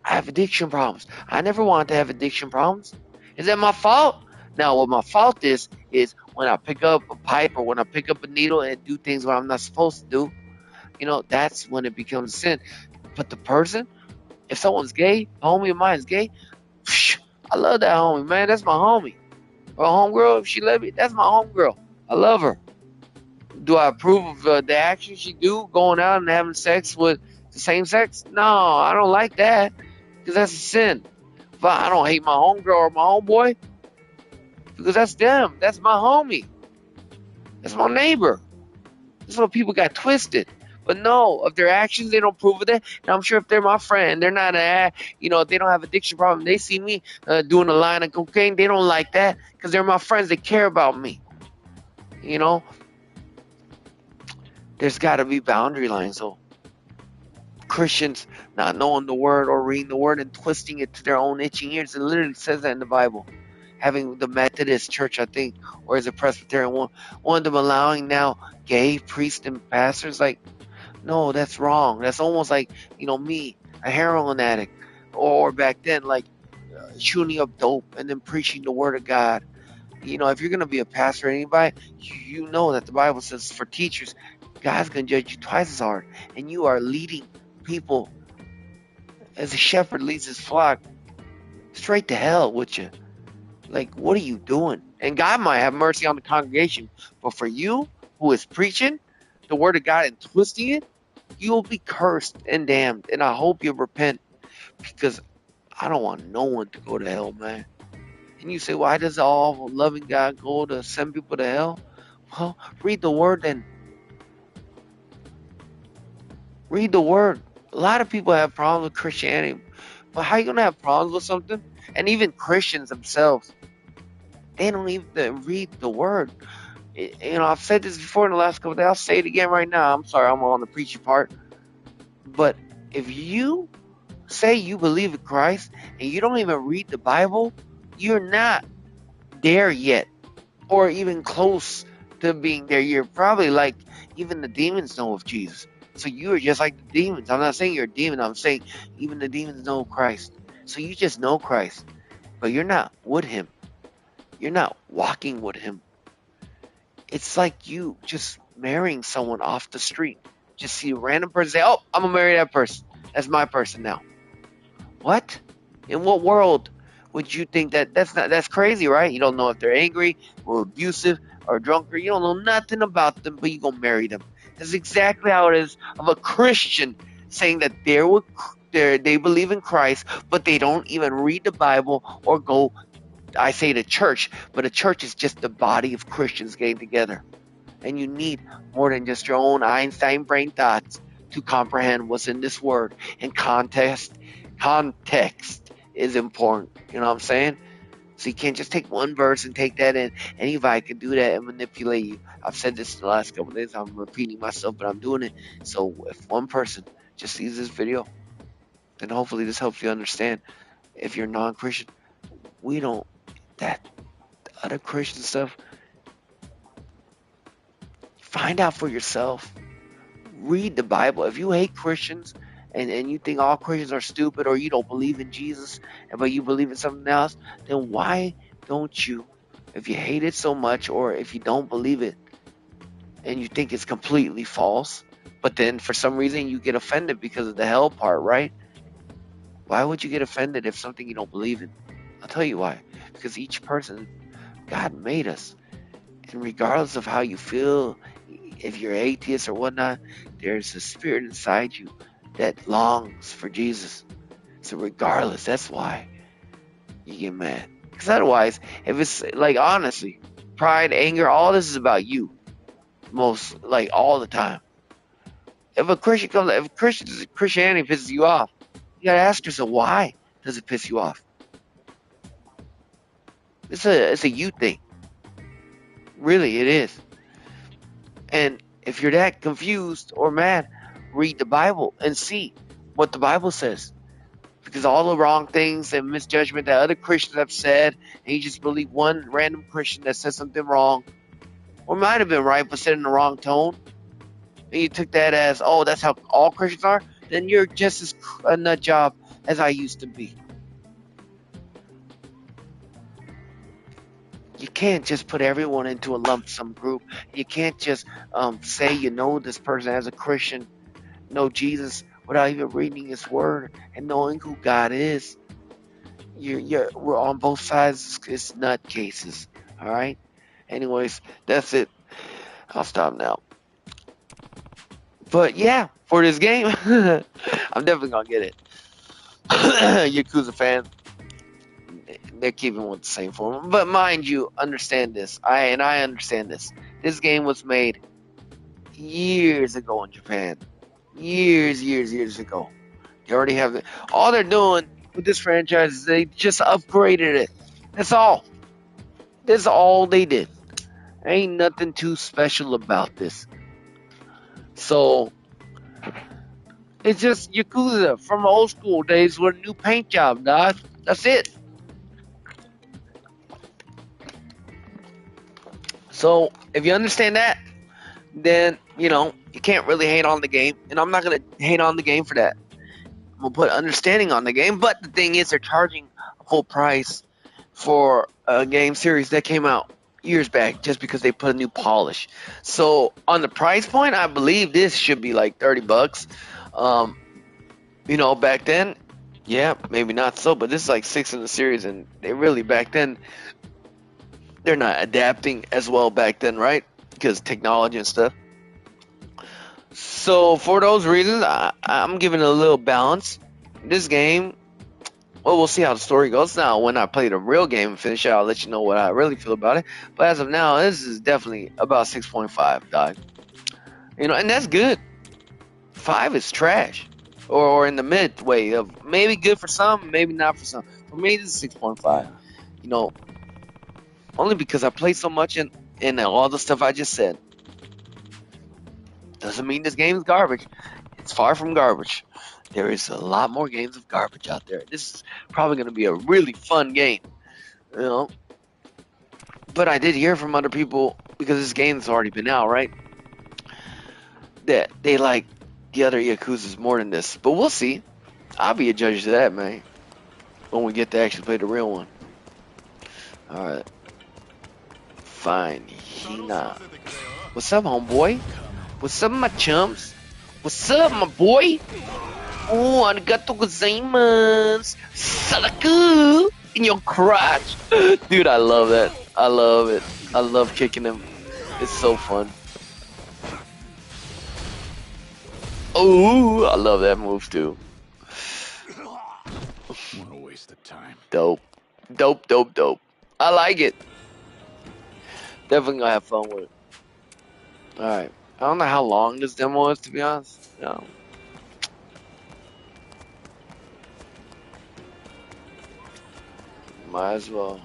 I have addiction problems. I never wanted to have addiction problems. Is that my fault? Now, what my fault is when I pick up a pipe or when I pick up a needle and do things what I'm not supposed to do, that's when it becomes a sin. But the person, if someone's gay, a homie of mine is gay, I love that homie, man. That's my homie. Or a homegirl, if she let me, that's my homegirl. I love her. Do I approve of the actions she do, going out and having sex with the same sex? No, I don't like that, because that's a sin. But I don't hate my homegirl or my homeboy, because that's them. That's my homie. That's my neighbor. That's what people got twisted. But no, of their actions, they don't approve of that. And I'm sure if they're my friend, they're not if they don't have addiction problem, they see me doing a line of cocaine, they don't like that, because they're my friends. They care about me. There's got to be boundary lines, though. Christians not knowing the word or reading the word and twisting it to their own itching ears. It literally says that in the Bible. Having the Methodist church, I think, or is it Presbyterian one of them allowing now gay priests and pastors? Like, no, that's wrong. That's almost like, me, a heroin addict, or back then, like shooting up dope and then preaching the word of God. If you're going to be a pastor or anybody, you know that the Bible says for teachers, God's going to judge you twice as hard. And you are leading people as a shepherd leads his flock straight to hell with you. Like, what are you doing? And God might have mercy on the congregation. But for you, who is preaching the word of God and twisting it, you will be cursed and damned. And I hope you repent, because I don't want no one to go to hell, man. And you say, why does all loving God go to send people to hell? Well, read the word then. Read the word. A lot of people have problems with Christianity. But how are you going to have problems with something? And even Christians themselves, they don't even read the word. I've said this before in the last couple of days. I'll say it again right now. I'm sorry, I'm on the preachy part. But if you say you believe in Christ and you don't even read the Bible, you're not there yet, or even close to being there. You're probably like even the demons know of Jesus. So you are just like the demons. I'm not saying you're a demon. I'm saying even the demons know Christ. So you just know Christ, but you're not with him. You're not walking with him. It's like you just marrying someone off the street. Just see a random person say, oh, I'm going to marry that person. That's my person now. What? In what world would you think that's crazy, right? You don't know if they're angry or abusive or drunk, or you don't know nothing about them, but you gonna marry them. That's exactly how it is of a Christian saying that they believe in Christ, but they don't even read the Bible or go. I say to church, but a church is just the body of Christians getting together, and you need more than just your own Einstein brain thoughts to comprehend what's in this word. And context is important. You know what I'm saying? So you can't just take one verse and take that in. Anybody can do that and manipulate you. I've said this the last couple of days. I'm repeating myself, but I'm doing it. So if one person just sees this video, then hopefully this helps you understand. If you're non-Christian, we don't that other Christian stuff. Find out for yourself. Read the Bible. If you hate Christians and you think all Christians are stupid, or you don't believe in Jesus, but you believe in something else, then why don't you, if you hate it so much, or if you don't believe it and you think it's completely false, but then for some reason you get offended because of the hell part, right? Why would you get offended if something you don't believe in? I'll tell you why. Because each person, God made us. And regardless of how you feel, if you're atheist or whatnot, there's a spirit inside you that longs for Jesus. So regardless, that's why you get mad. Because otherwise, if it's like, honestly, pride, anger, all this is about you. Most, like, all the time. If Christianity pisses you off, you gotta ask yourself, why does it piss you off? It's a you thing. Really, it is. And if you're that confused or mad, read the Bible and see what the Bible says. Because all the wrong things and misjudgment that other Christians have said, and you just believe one random Christian that said something wrong, or might have been right but said in the wrong tone, and you took that as, oh, that's how all Christians are, then you're just as a nut job as I used to be. You can't just put everyone into a lump sum group. You can't just say you know this person as a Christian, know Jesus, without even reading his word and knowing who God is. We're on both sides. It's nutcases. All right. Anyways, that's it. I'll stop now. But yeah, for this game, I'm definitely gonna get it. Yakuza fan, they're keeping with the same form. But mind you, understand this. I understand this. This game was made years ago in Japan. Years ago. They already have it. All they're doing with this franchise is they just upgraded it. That's all. That's all they did. Ain't nothing too special about this. So it's just Yakuza from the old school days with a new paint job, dog. That's it. So if you understand that, then you can't really hate on the game, and I'm not gonna hate on the game for that. I'm gonna put understanding on the game. But the thing is, they're charging a full price for a game series that came out years back just because they put a new polish. So on the price point, I believe this should be like $30. Back then, yeah, maybe not so, but this is like 6 in the series, and they really back then they're not adapting as well back then, right? Because technology and stuff. So for those reasons, I'm giving it a little balance. This game, well, we'll see how the story goes. Now, when I play the real game and finish it, I'll let you know what I really feel about it. But as of now, this is definitely about 6.5, dog. And that's good. 5 is trash. Or in the midway of maybe good for some, maybe not for some. For me, this is 6.5. Only because I play so much in all the stuff I just said. Doesn't mean this game is garbage. It's far from garbage. There is a lot more games of garbage out there. This is probably going to be a really fun game. But I did hear from other people, because this game's already been out, right? That they like the other Yakuzas more than this. But we'll see. I'll be a judge of that, man. When we get to actually play the real one. Alright. Fine. Hina. What's up, homeboy? What's up, my chums? What's up, my boy? Oh, arigato gozaimasu. Salaku in your crotch. Dude, I love that. I love it. I love kicking him. It's so fun. Oh, I love that move too. What a waste of time. Dope. Dope, dope, dope. I like it. Definitely gonna have fun with it. Alright. I don't know how long this demo is, to be honest. Might as well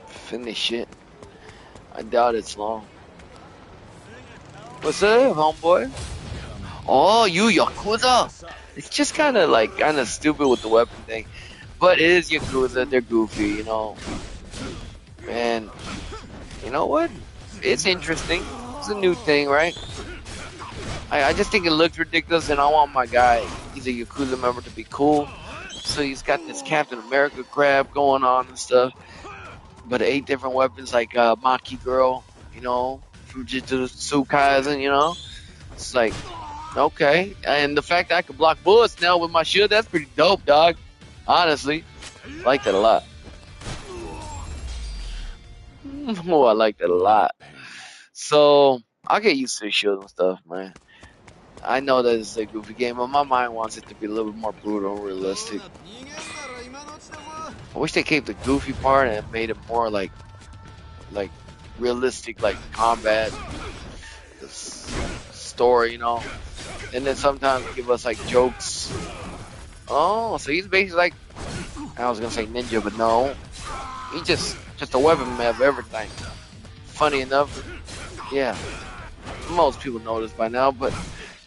finish it. I doubt it's long. What's up, homeboy? Oh, you Yakuza? It's just kind of stupid with the weapon thing. But it is Yakuza. They're goofy, And you know what? It's interesting. It's a new thing, right? I just think it looks ridiculous, and I want my guy, he's a Yakuza member, to be cool. So he's got this Captain America crap going on and stuff. But 8 different weapons, like Maki Girl, Fujitsu Kaisen. It's like, okay. And the fact that I can block bullets now with my shield, that's pretty dope, dog. Honestly, like that a lot. Oh, I like that a lot. So I'll get used to the shield and stuff, man. I know that it's a goofy game, but my mind wants it to be a little bit more brutal and realistic. I wish they kept the goofy part and made it more like realistic, like combat, the story, And then sometimes give us like jokes. Oh, so he's basically like, I was gonna say ninja, but no, he's just a weapon man of everything. Funny enough, yeah, most people know this by now, but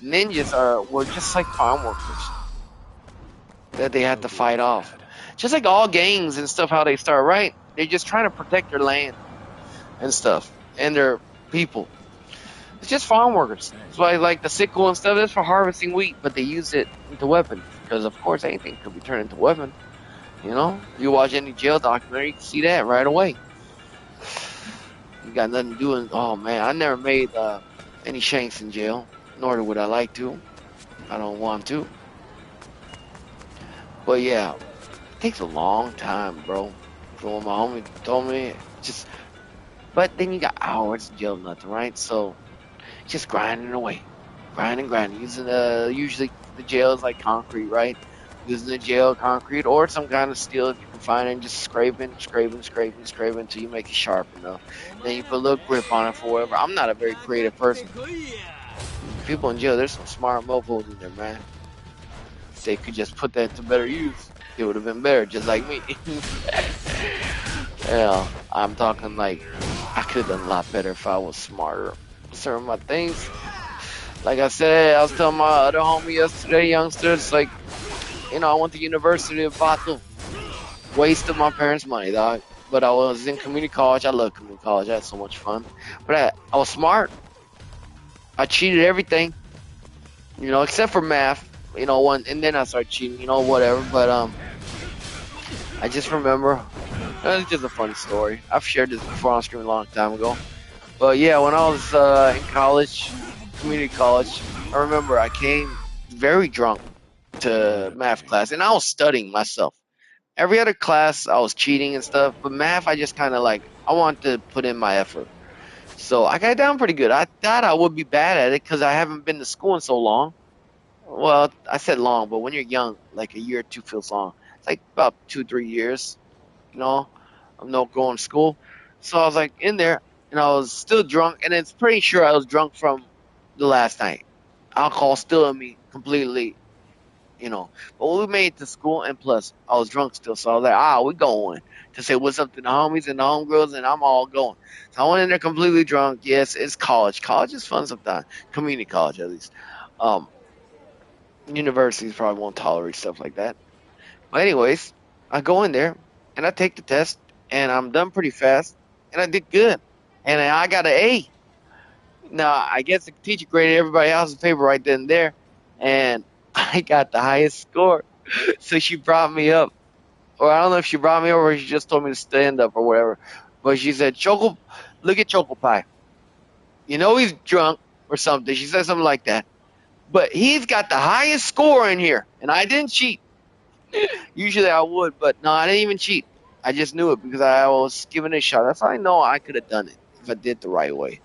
ninjas were just like farm workers that they had to fight off. Just like all gangs and stuff, how they start, right? They're just trying to protect their land and stuff and their people. It's just farm workers. That's why, like the sickle and stuff, that's for harvesting wheat, but they use it into weapons because, of course, anything could be turned into a weapon. You watch any jail documentary, you can see that right away. You got nothing doing. Oh man, I never made any shanks in jail, nor would I like to. I don't want to. But yeah, it takes a long time, bro. From what my homie told me, just. But then you got hours in jail, nothing, right? So just grinding away, grinding, using usually the jail is like concrete, right? Using the jail concrete or some kind of steel if you can find it, and just scraping until you make it sharp enough. Then you put a little grip on it for whatever. I'm not a very creative person. People in jail, there's some smart mofos in there, man. If they could just put that to better use, it would have been better, just like me. Yeah, I'm talking like I could have done a lot better if I was smarter. Certain my things. Like I said, I was telling my other homie yesterday, youngsters, like, I went to University of Batu. Wasted my parents' money, dog. But I was in community college. I love community college. I had so much fun. But I was smart. I cheated everything, except for math. And then I started cheating, whatever. But I just remember, it's just a funny story. I've shared this before on screen a long time ago. But yeah, when I was in college, community college, I remember I came very drunk to math class, and I was studying myself. Every other class, I was cheating and stuff, but math, I just kind of I wanted to put in my effort. So I got down pretty good. I thought I would be bad at it because I haven't been to school in so long. Well, I said long, but when you're young, like a year or two feels long. It's like about 2, 3 years, you know, of no going to school. So I was like in there, and I was still drunk, and it's pretty sure I was drunk from the last night. Alcohol still in me completely. But we made it to school, and plus I was drunk still, so I was like, we going to say what's up to the homies and the homegirls, and I'm all going. So I went in there completely drunk. Yes, it's college. College is fun sometimes. Community college, at least. Um, Universities probably won't tolerate stuff like that. But anyways, I go in there and I take the test, and I'm done pretty fast, and I did good, and I got an A. Now I guess the teacher graded everybody else's paper right then and there, and I got the highest score. So she brought me up, or I don't know if she brought me over or she just told me to stand up or whatever. But she said, "Choco, look at Choco Pie. You know he's drunk or something." She said something like that. But he's got the highest score in here, and I didn't cheat. Usually I would, but no, I didn't even cheat. I just knew it because I was giving it a shot. That's how I know I could have done it if I did the right way.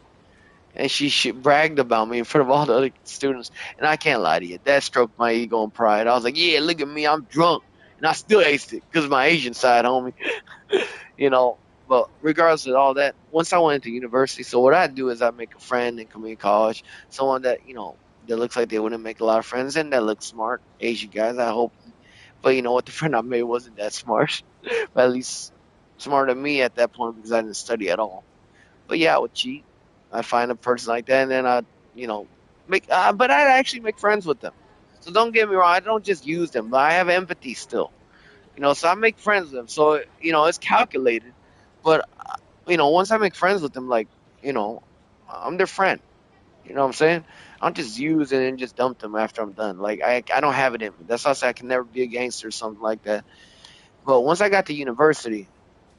And she bragged about me in front of all the other students. And I can't lie to you, that stroked my ego and pride. I was like, yeah, look at me, I'm drunk, and I still aced it because of my Asian side, homie. you know. But regardless of all that, once I went into university, so what I do is I make a friend in community college, someone that that looks like they wouldn't make a lot of friends and that looks smart. Asian guys, I hope. But you know what, the friend I made wasn't that smart, but at least smarter than me at that point because I didn't study at all. But yeah, I would cheat. I'd find a person like that, and then I'd make. But I'd actually make friends with them. So don't get me wrong, I don't just use them, but I have empathy still. So I make friends with them. So it's calculated, but once I make friends with them, like you know, I'm their friend. You know what I'm saying? I don't just use and then just dump them after I'm done. Like I don't have it in me. That's why I say I can never be a gangster or something like that. But once I got to university,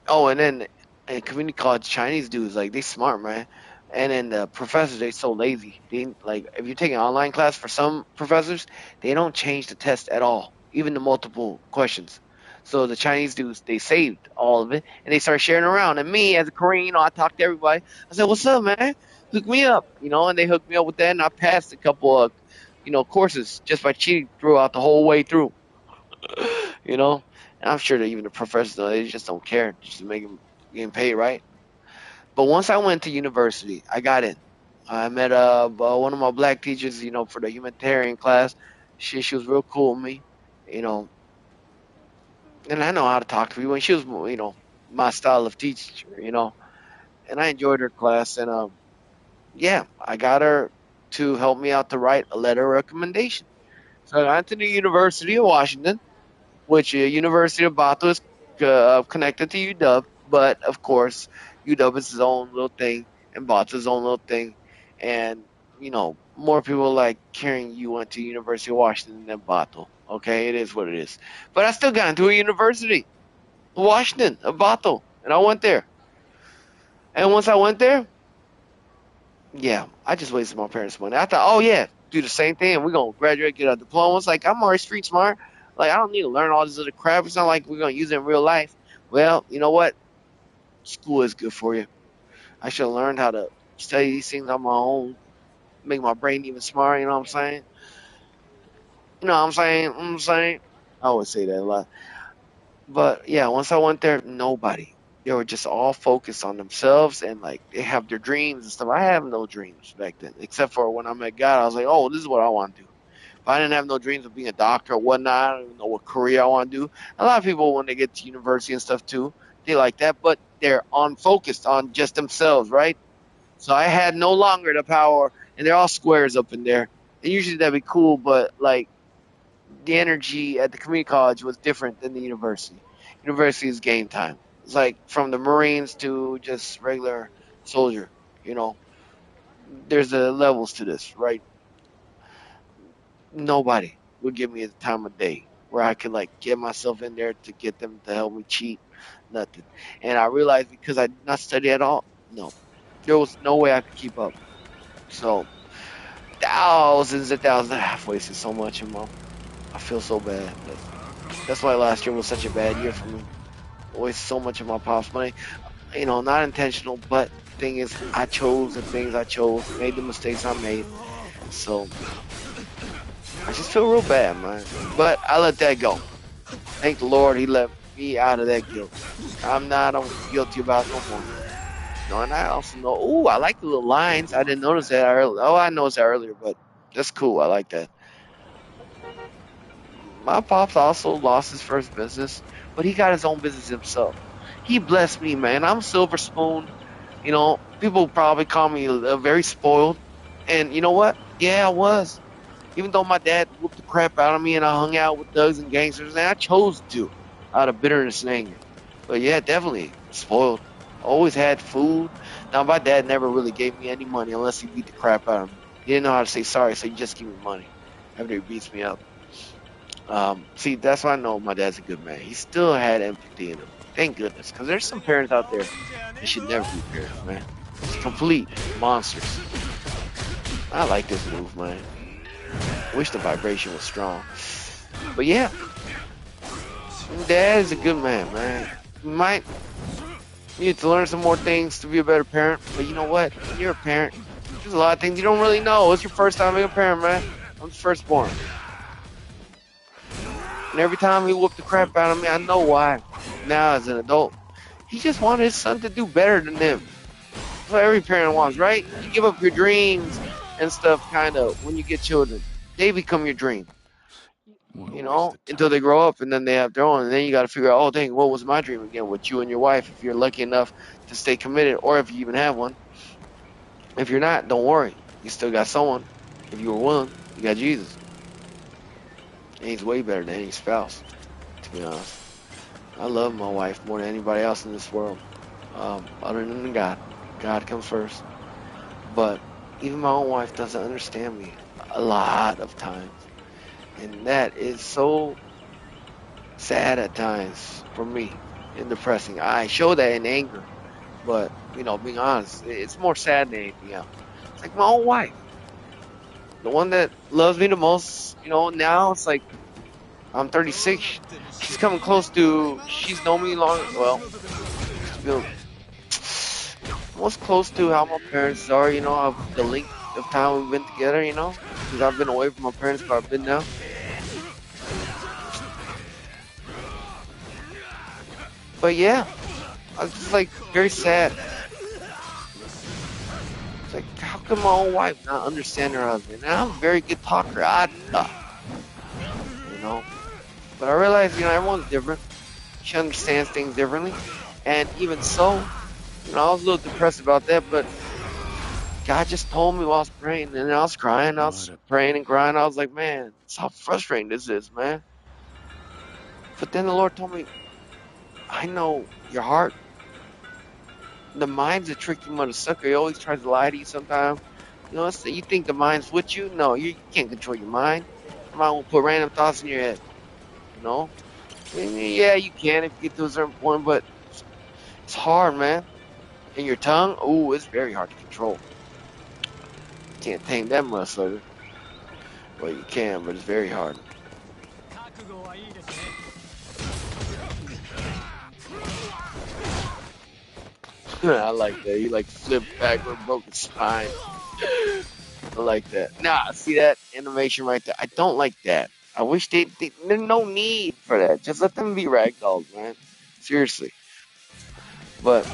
oh, and then in community college, Chinese dudes like they smart, man. And then the professors they so lazy. They like if you're taking online class for some professors, they don't change the test at all, even the multiple questions. So the Chinese dudes they saved all of it and they started sharing around. And me as a Korean, I talked to everybody. I said, "What's up, man? Hook me up," And they hooked me up with that, and I passed a couple of courses just by cheating throughout the whole way through. you know. And I'm sure that even the professors, they just don't care, just to make them getting paid, right? But once I went to university, I got in. I met one of my black teachers, for the humanitarian class. She was real cool with me, you know, and I know how to talk to people. And she was, my style of teacher. And I enjoyed her class. And yeah, I got her to help me out to write a letter of recommendation. So I went to the University of Washington, which University of Bato is connected to UW, but of course UW is his own little thing, and Bato is his own little thing, and more people like hearing you went to University of Washington than Bato. Okay, it is what it is. But I still got into a university, Washington, Bato, and I went there. And once I went there, yeah, I just wasted my parents' money. I thought, oh yeah, do the same thing. We're gonna graduate, get a diploma. It's like I'm already street smart. Like I don't need to learn all this other crap. It's not like we're gonna use it in real life. Well, you know what? School is good for you. I should have learned how to study these things on my own, make my brain even smarter. You know what I'm saying? You know what I'm saying? You know what I'm saying? I always say that a lot. But yeah, once I went there, nobody. They were just all focused on themselves and like they have their dreams and stuff. I have no dreams back then, except for when I met God. I was like, oh, this is what I want to do. But I didn't have no dreams of being a doctor or whatnot. I don't even know what career I want to do. A lot of people, when they get to university and stuff too, they like that, but they're on focused on just themselves, right? So I had no longer the power, and they're all squares up in there. And usually that'd be cool, but like the energy at the community college was different than the university. University is game time. It's like from the Marines to just regular soldier. You know, there's levels to this, right? Nobody would give me the time of day where I could like get myself in there to get them to help me cheat. Nothing. And I realized because I did not study at all, no, there was no way I could keep up. So thousands and thousands. I've wasted so much in my. I feel so bad. That's why last year was such a bad year for me. Wasted so much of my pop's money. Not intentional, but thing is, I chose the things I chose, made the mistakes I made. So I just feel real bad, man. But I let that go. Thank the Lord, He let me out of that guilt. I'm not guilty about it no more. No, and I also know. Oh, I like the little lines. I didn't notice that earlier. Oh, I noticed that earlier, but that's cool. I like that. My pops also lost his first business, but he got his own business himself. He blessed me, man. I'm silver spoon. People probably call me very spoiled, and you know what? Yeah, I was. Even though my dad whooped the crap out of me and I hung out with thugs and gangsters, and I chose to out of bitterness and anger. But yeah, definitely spoiled. Always had food. Now my dad never really gave me any money unless he beat the crap out of me. He didn't know how to say sorry, so he just give me money after he beats me up. See, that's why I know my dad's a good man. He still had empathy in him. Thank goodness, because there's some parents out there that should never be parents, man. It's complete monsters. I like this move, man. Wish the vibration was strong. But yeah, Dad is a good man, man. You might need to learn some more things to be a better parent. But you know what? When you're a parent, there's a lot of things you don't really know. It's your first time being a parent, man. I'm the firstborn. And every time he whooped the crap out of me, I know why. Now as an adult, he just wanted his son to do better than him. That's what every parent wants, right? You give up your dreams and stuff, kind of, when you get children. They become your dream, What a you waste know, of until they time. grow up and then they have their own. And then you got to figure out, oh, dang, what was my dream again with you and your wife if you're lucky enough to stay committed, or if you even have one. If you're not, don't worry. You still got someone. If you were willing, you got Jesus. And he's way better than any spouse, to be honest. I love my wife more than anybody else in this world, other than God. God comes first. But even my own wife doesn't understand me a lot of times. And that is so sad at times for me and depressing. I show that in anger, but being honest, it's more sad than anything else. It's like my own wife, the one that loves me the most. Now it's like I'm 36. She's coming close to. She's known me long. Well, to be almost close to how my parents are. Of the length of time we've been together. Because I've been away from my parents quite a bit now. But yeah, I was just like very sad. It's like, how can my own wife not understand her husband? And I'm a very good talker, I thought, you know. But I realized, everyone's different. She understands things differently. And even so, I was a little depressed about that, but God just told me while I was praying, and I was crying. I What was a praying and crying. I was like, man, it's how frustrating this is, man. But then the Lord told me, I know your heart. The mind's a tricky mother sucker. He always tries to lie to you sometimes. You think the mind's with you? No, you can't control your mind. Your mind will put random thoughts in your head, you know? And yeah, you can if you get to a certain point, but it's hard, man. And your tongue, ooh, it's very hard to control. Can't tame that motherfucker. Well, you can, but it's very hard. I like that. You like flip backward, broken spine. I like that. Nah, see that animation right there? I don't like that. I wish there's no need for that. Just let them be ragdolls, man. Seriously. But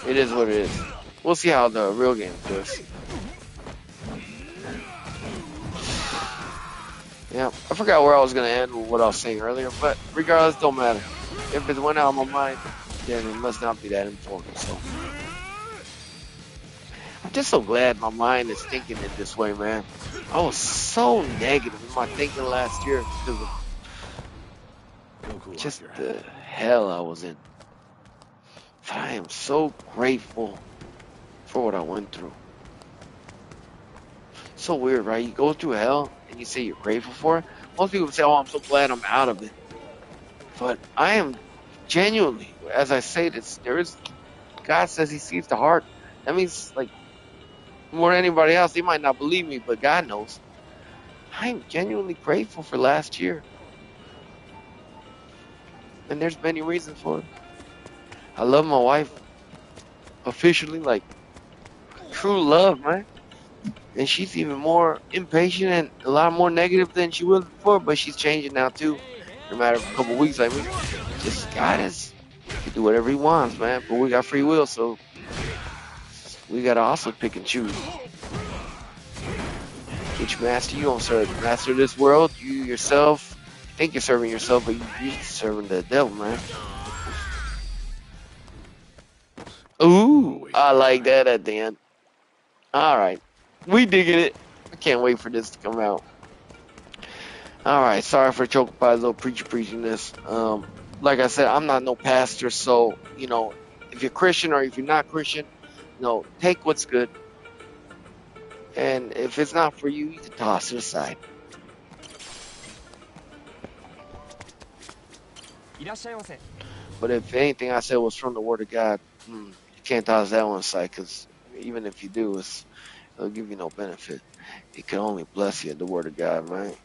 it is what it is. We'll see how the real game twists. Yeah, I forgot where I was gonna end with what I was saying earlier, but regardless, don't matter. If it went out of my mind, then it must not be that important. So I'm just so glad my mind is thinking it this way, man. I was so negative in my thinking last year because of Go cool off just your the head. hell I was in. But I am so grateful for what I went through. So weird, right? You go through hell and you say you're grateful for it. Most people say, "Oh, I'm so glad I'm out of it." But I am genuinely, as I say this, God says He sees the heart. That means, like, more than anybody else, they might not believe me, but God knows. I'm genuinely grateful for last year, and there's many reasons for it. I love my wife officially, like true love, man. And she's even more impatient and a lot more negative than she was before, but she's changing now too. In a matter of a couple of weeks, I mean, just God is, he can do whatever he wants, man. But we got free will, so we gotta also pick and choose which master you gonna serve. The master of this world, you yourself think you're serving yourself, but you're serving the devil, man. What a Ooh, waste I of like time. that at the end. All right, we digging it. I can't wait for this to come out. All right, sorry for choking by a little preacher preaching this. Like I said, I'm not no pastor, so if you're Christian or if you're not Christian, take what's good, and if it's not for you, you can toss it aside. But if anything I said was from the Word of God, you can't toss that one aside, because even if you do, It'll give you no benefit. It can only bless you, the word of God, right?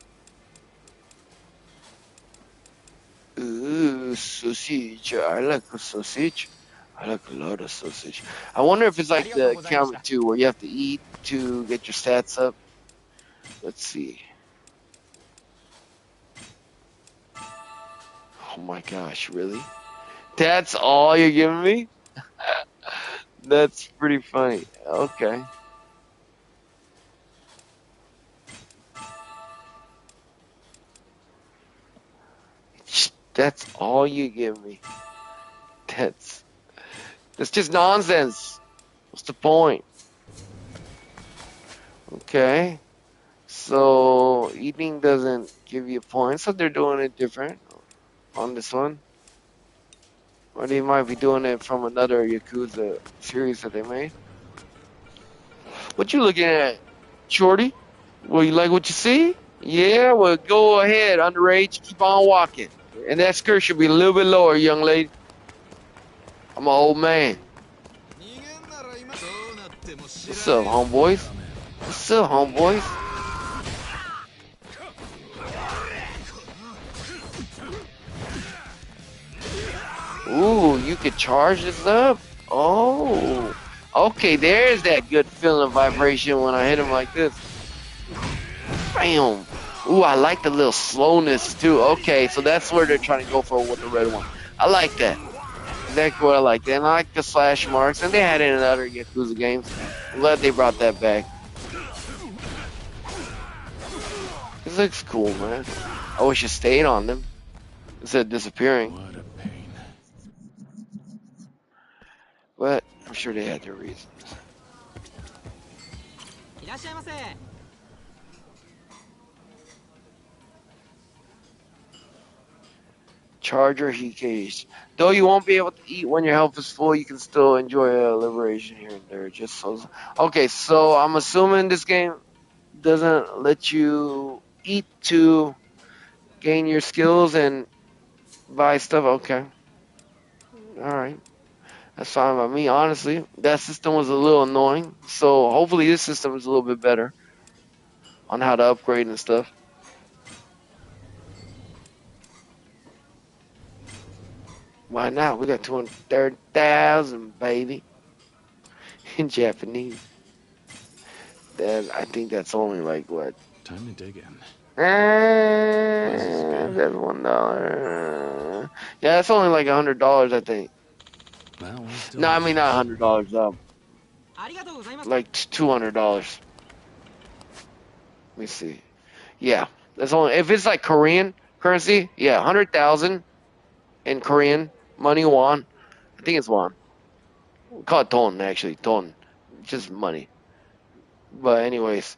Ooh, sausage. I like a sausage. I like a lot of sausage. I wonder if it's like the Kiwami 2 where you have to eat to get your stats up. Let's see. Oh my gosh, really? That's all you're giving me? That's pretty funny. Okay. That's all you give me. That's that's just nonsense. What's the point? Okay. So eating doesn't give you points, so they're doing it different on this one. Or they might be doing it from another Yakuza series that they made. What you looking at, Shorty? Well, you like what you see? Yeah, well, go ahead, underage. Keep on walking. And that skirt should be a little bit lower, young lady. I'm an old man. What's up, homeboys? What's up, homeboys? Ooh, you could charge this up? Oh. Okay, there's that good feeling vibration when I hit him like this. Bam. Ooh, I like the little slowness too. Okay, so that's where they're trying to go for with the red one. I like that. Exactly what I like. And I like the slash marks, and they had it in other Yakuza games. I'm glad they brought that back. This looks cool, man. I wish it stayed on them instead of disappearing. What a pain. But I'm sure they had their reasons. Charger heat cage. Though you won't be able to eat when your health is full, you can still enjoy a liberation here and there. Just so. Okay, so I'm assuming this game doesn't let you eat to gain your skills and buy stuff. Okay, all right, that's fine by me. Honestly, that system was a little annoying. So hopefully this system is a little bit better on how to upgrade and stuff. Why not? We got 230,000, baby, in Japanese. That I think that's only like what. Time to dig in. This is good. That's $1. Yeah, that's only like $100, I think. Well, we still No, I made mean it. not $100. Like $200. Let me see. Yeah, that's only if it's like Korean currency. Yeah, 100,000 in Korean money won. I think it's won. We call it ton actually. Ton, just money. But anyways,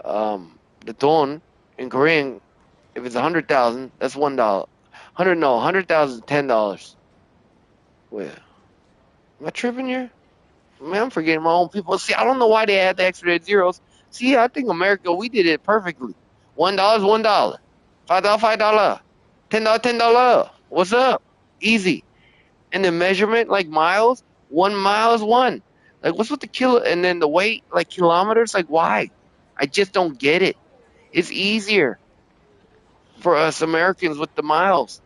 the ton in Korean, if it's 100,000, that's $1. 100,000 $10. Wait, am I tripping here? Man, I'm forgetting my own people. See, I don't know why they had the extra zeros. See, I think America, we did it perfectly. $1 is $1. $5 $5. $10 $10. What's up? Easy. And the measurement, like miles, 1 mile is one. Like, what's with the kilo? And then the weight, like kilometers. Like, why? I just don't get it. It's easier for us Americans with the miles.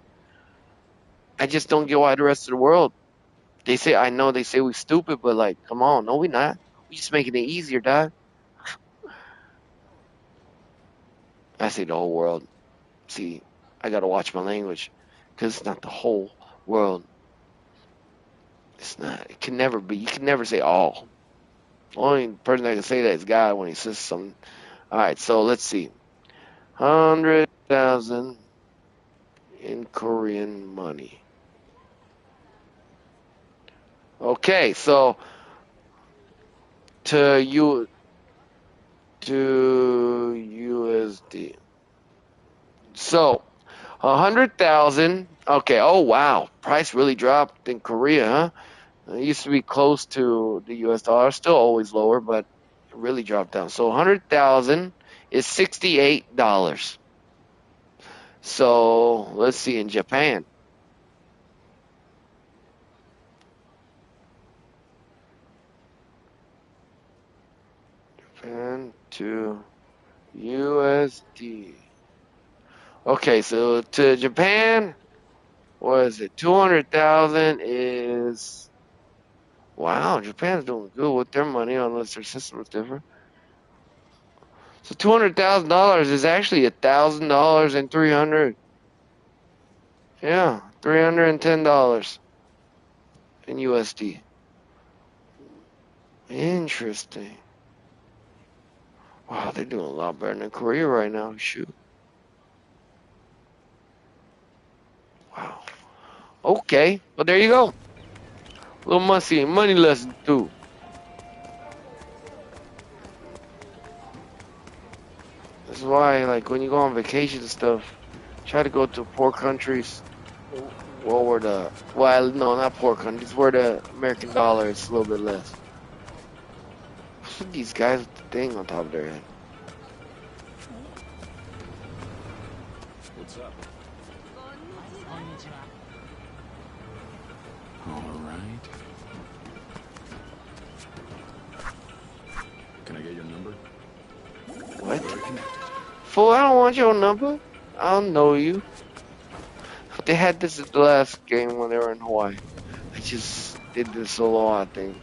I just don't get why the rest of the world. They say, I know they say we stupid, but like, come on, no, we not. We just making it easier, dog. I say the whole world. See, I gotta watch my language, cause it's not the whole world. It's not. It can never be. You can never say all. Only person that can say that is God when he says something. All right, so let's see. 100,000 in Korean money. Okay, so to you to USD. So 100,000. Okay. Oh wow, price really dropped in Korea, huh? It used to be close to the U.S. dollar, still always lower, but it really dropped down. So 100,000 is $68. So let's see in Japan. And to USD. Okay, so to Japan, what is it? 200,000 is wow. Japan's doing good with their money, unless their system is different. So $200,000 is actually $1,000 and 300. Yeah, $310 in USD. Interesting. Wow, they're doing a lot better than Korea right now. Shoot. Wow. Okay. Well, there you go. Little money lesson too. That's why, like, when you go on vacation and stuff, try to go to poor countries. Well, where the well, no, not poor countries. Where the American dollar is a little bit less. What's with these guys with the thing on top of their head? What's up? All right. Can I get your number? What? We're connected. Fool, I don't want your number. I don't know you. They had this at the last game when they were in Hawaii. I just did this so long, I think.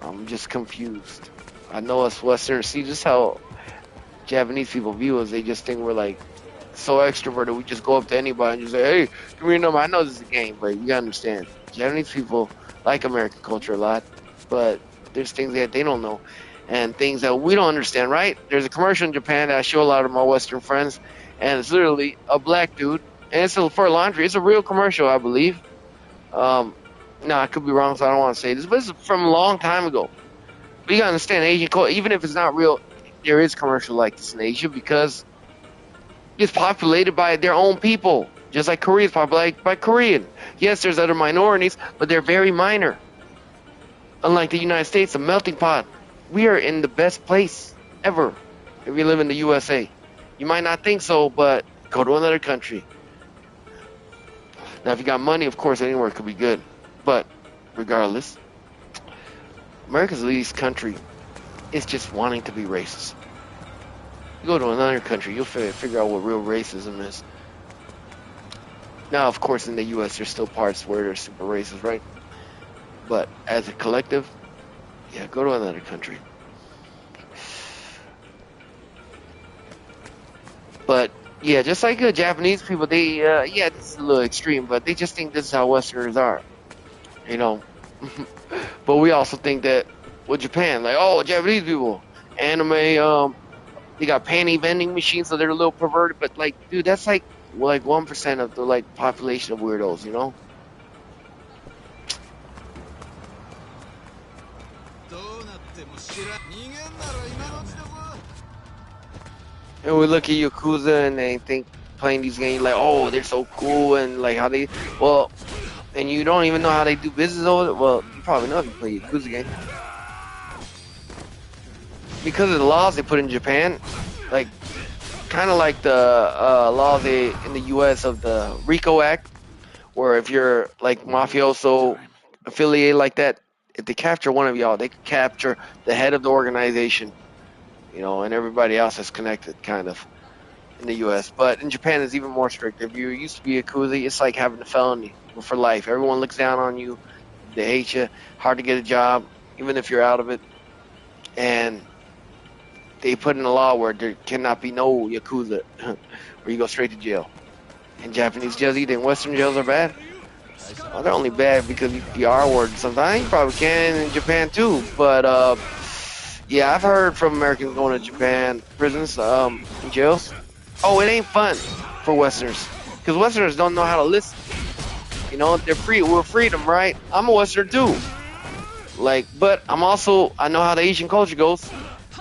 I'm just confused. I know us Westerners, see just how Japanese people view us. They just think we're like so extroverted. We just go up to anybody and just say, hey, give me your number. I know this is a game, but you gotta understand. Japanese people like American culture a lot, but there's things that they don't know and things that we don't understand, right? There's a commercial in Japan that I show a lot of my Western friends, and it's literally a black dude, and it's for laundry. It's a real commercial, I believe. Um, no, I could be wrong, so I don't want to say this, but it's from a long time ago. But you gotta understand, Asian culture, even if it's not real, there is commercial like this in Asia because it's populated by their own people, just like Korea is populated by Korean. Yes, there's other minorities, but they're very minor. Unlike the United States, a melting pot. We are in the best place ever if you live in the USA. You might not think so, but go to another country. Now, if you got money, of course, anywhere could be good. But regardless, America's least country is just wanting to be racist. You go to another country, you'll figure out what real racism is. Now, of course, in the U.S., there's still parts where they're super racist, right? But as a collective, yeah, go to another country. But yeah, just like Japanese people, they yeah, this is a little extreme, but they just think this is how Westerners are, you know. But we also think that with Japan, like, oh, Japanese people, anime, they got panty vending machines, so they're a little perverted. But like, dude, that's like 1% of the like population of weirdos, you know. And we look at Yakuza and they think playing these games like, oh, they're so cool and like how they, well, and you don't even know how they do business over it. Well, you probably know if you play Yakuza game. Because of the laws they put in Japan, like kind of like the laws in the U.S. of the RICO Act, where if you're like mafioso affiliated like that, if they capture one of y'all, they can capture the head of the organization, you know, and everybody else is connected, kind of. In the U.S., but in Japan it's even more strict. If you used to be a Yakuza, it's like having a felony for life. Everyone looks down on you. They hate you. Hard to get a job, even if you're out of it. And they put in a law where there cannot be no Yakuza, where you go straight to jail. And Japanese jails, you think Western jails are bad? Well, they're only bad because you can be R-word sometimes. You probably can in Japan too. But yeah, I've heard from Americans going to Japan prisons, jails. Oh, it ain't fun for Westerners because Westerners don't know how to listen. You know, they're free. We're freedom, right? I'm a Westerner too. Like, but I know how the Asian culture goes.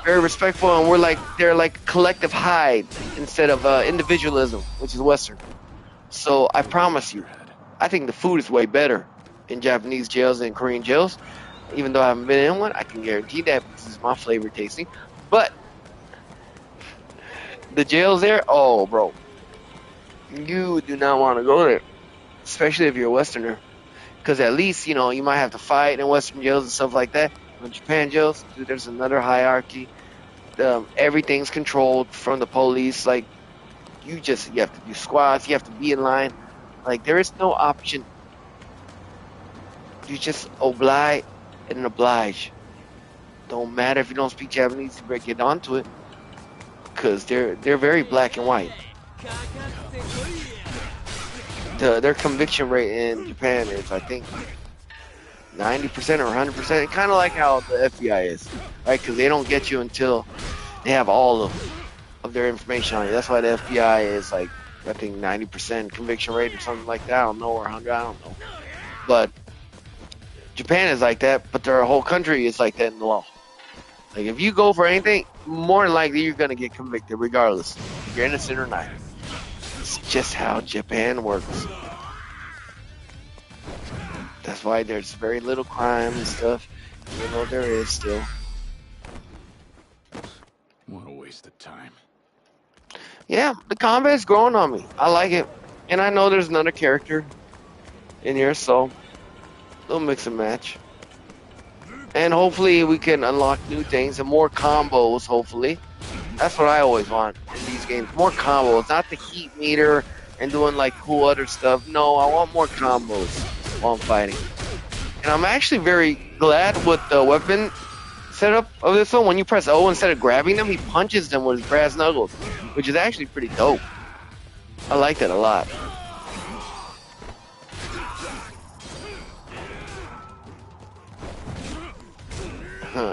Very respectful, and they're like collective hide instead of individualism, which is Western. So I promise you, I think the food is way better in Japanese jails than Korean jails. Even though I haven't been in one, I can guarantee that because it's my flavor tasting. But the jails there, oh, bro, you do not want to go there, especially if you're a Westerner, because at least you know you might have to fight in Western jails and stuff like that. In Japan jails, dude, there's another hierarchy. Everything's controlled from the police. Like you have to do squats. You have to be in line. Like there is no option. You just oblige and oblige. Don't matter if you don't speak Japanese. You better get onto it because they're very black and white. Their conviction rate in Japan is, I think, 90% or 100%. Kind of like how the FBI is, right? Because they don't get you until they have all of their information on you. That's why the FBI is like, I think 90% conviction rate or something like that. I don't know, or 100. I don't know. But Japan is like that, but their whole country is like that in the law. Like if you go for anything, more than likely you're gonna get convicted, regardless if you're innocent or not. It's just how Japan works. That's why there's very little crime and stuff, even though there is still. What a waste of time. Yeah, the combat's growing on me. I like it, and I know there's another character in here, so we'll mix and match. And hopefully we can unlock new things and more combos, hopefully. That's what I always want in these games. More combos, not the heat meter and doing like cool other stuff. No, I want more combos while I'm fighting. And I'm actually very glad with the weapon setup of this one. When you press O, instead of grabbing them, he punches them with his brass knuckles, which is actually pretty dope. I like that a lot.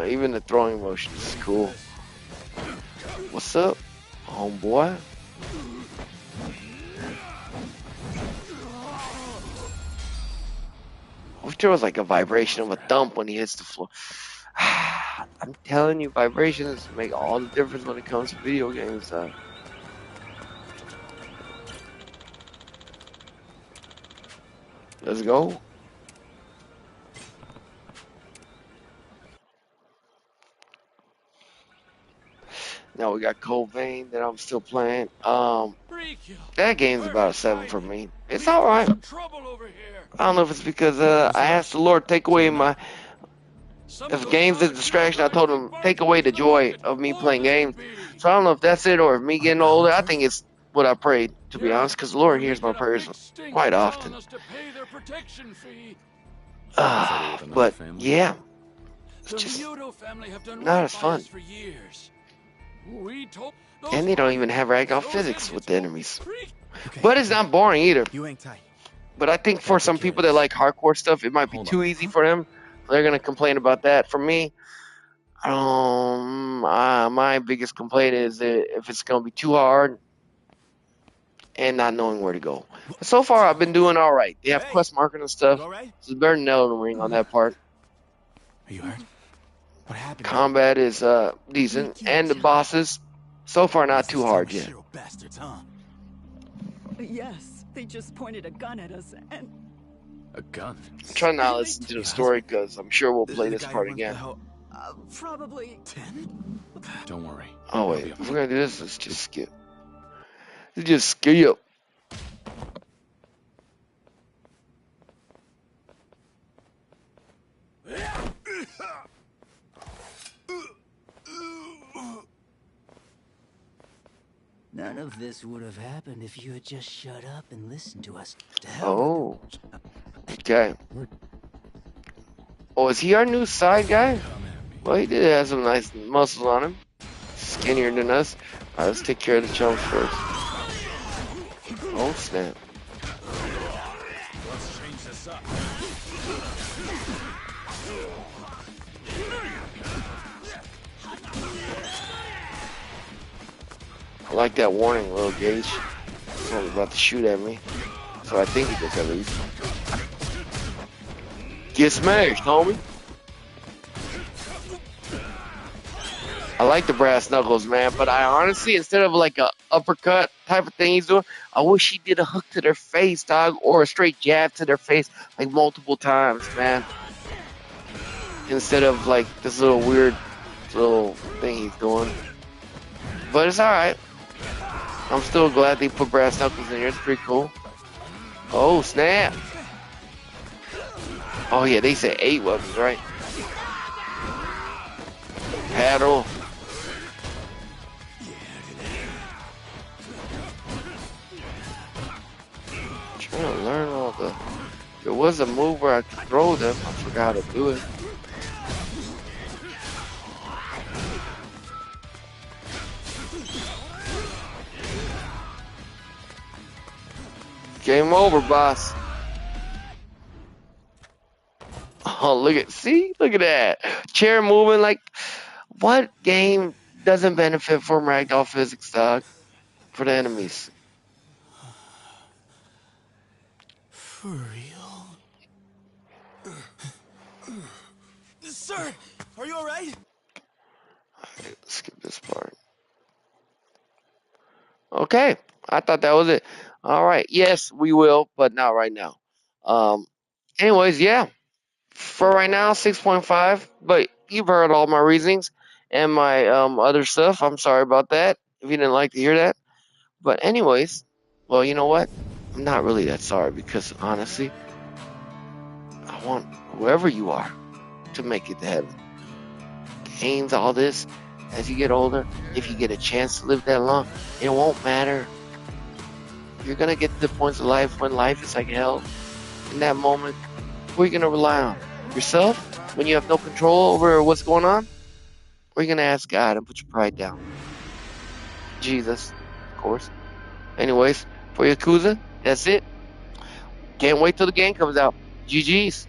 Even the throwing motion is cool. What's up, homeboy? I wish there was like a vibration of a thump when he hits the floor. I'm telling you, vibrations make all the difference when it comes to video games. Let's go. Now we got Cold Vein that I'm still playing. That game's about a 7 for me. It's alright. I don't know if it's because I asked the Lord to take away my... If games is a distraction, I told him take away the joy of me playing games. So I don't know if that's it or if me getting older. I think it's what I prayed, to be honest, because the Lord hears my prayers quite often. But yeah, it's just not as fun. And they don't even have ragdoll physics with the enemies. But it's not boring either. But I think for some people that like hardcore stuff, it might be too easy for them. They're gonna complain about that. For me, my biggest complaint is that if it's gonna be too hard and not knowing where to go. But so far, I've been doing all right. They have quest markers and stuff. So it's better than Elden Ring on that part. Are you hurt? What happened? Combat is decent, and the bosses so far not too hard yet. Bastards, huh? Yes, they just pointed a gun at us and... A gun? I'm trying not to listen to the story because I'm sure we'll play this part again. probably 10? Don't worry. Oh wait, if we're gonna do this, let's just skip. Let's just skip. None of this would have happened if you had just shut up and listened to us. Oh. Okay. Oh, is he our new side guy? Well, he did have some nice muscles on him. Skinnier than us. Alright, let's take care of the chumps first. Oh, snap. Let's change this up. I like that warning, little Gage. Someone's about to shoot at me. So I think he does at least. Get smashed, homie. I like the brass knuckles, man, but I honestly, instead of like a uppercut type of thing he's doing, I wish he did a hook to their face, dog, or a straight jab to their face, like multiple times, man. Instead of like this little weird little thing he's doing. But it's alright. I'm still glad they put brass knuckles in here. It's pretty cool. Oh, snap. Oh, yeah, they said 8 weapons, right? Paddle. gonna learn all the. There was a move where I could throw them. I forgot how to do it. Game over, boss. Oh, look at that. Chair moving like, what game doesn't benefit from ragdoll physics, dog? For the enemies. For real? Sir, are you alright? Skip this part. Okay, I thought that was it. All right, yes, we will, but not right now. Um, anyways, yeah, for right now, 6.5. But you've heard all my reasonings and my other stuff. I'm sorry about that if you didn't like to hear that. But anyways, well, you know what? I'm not really that sorry because honestly, I want whoever you are to make it to heaven. Gains all this as you get older. If you get a chance to live that long, it won't matter. You're gonna get to the points of life when life is like hell. In that moment, who are you gonna rely on? Yourself? When you have no control over what's going on? Or are you gonna ask God and put your pride down? Jesus, of course. Anyways, for Yakuza, that's it. Can't wait till the game comes out. GG's.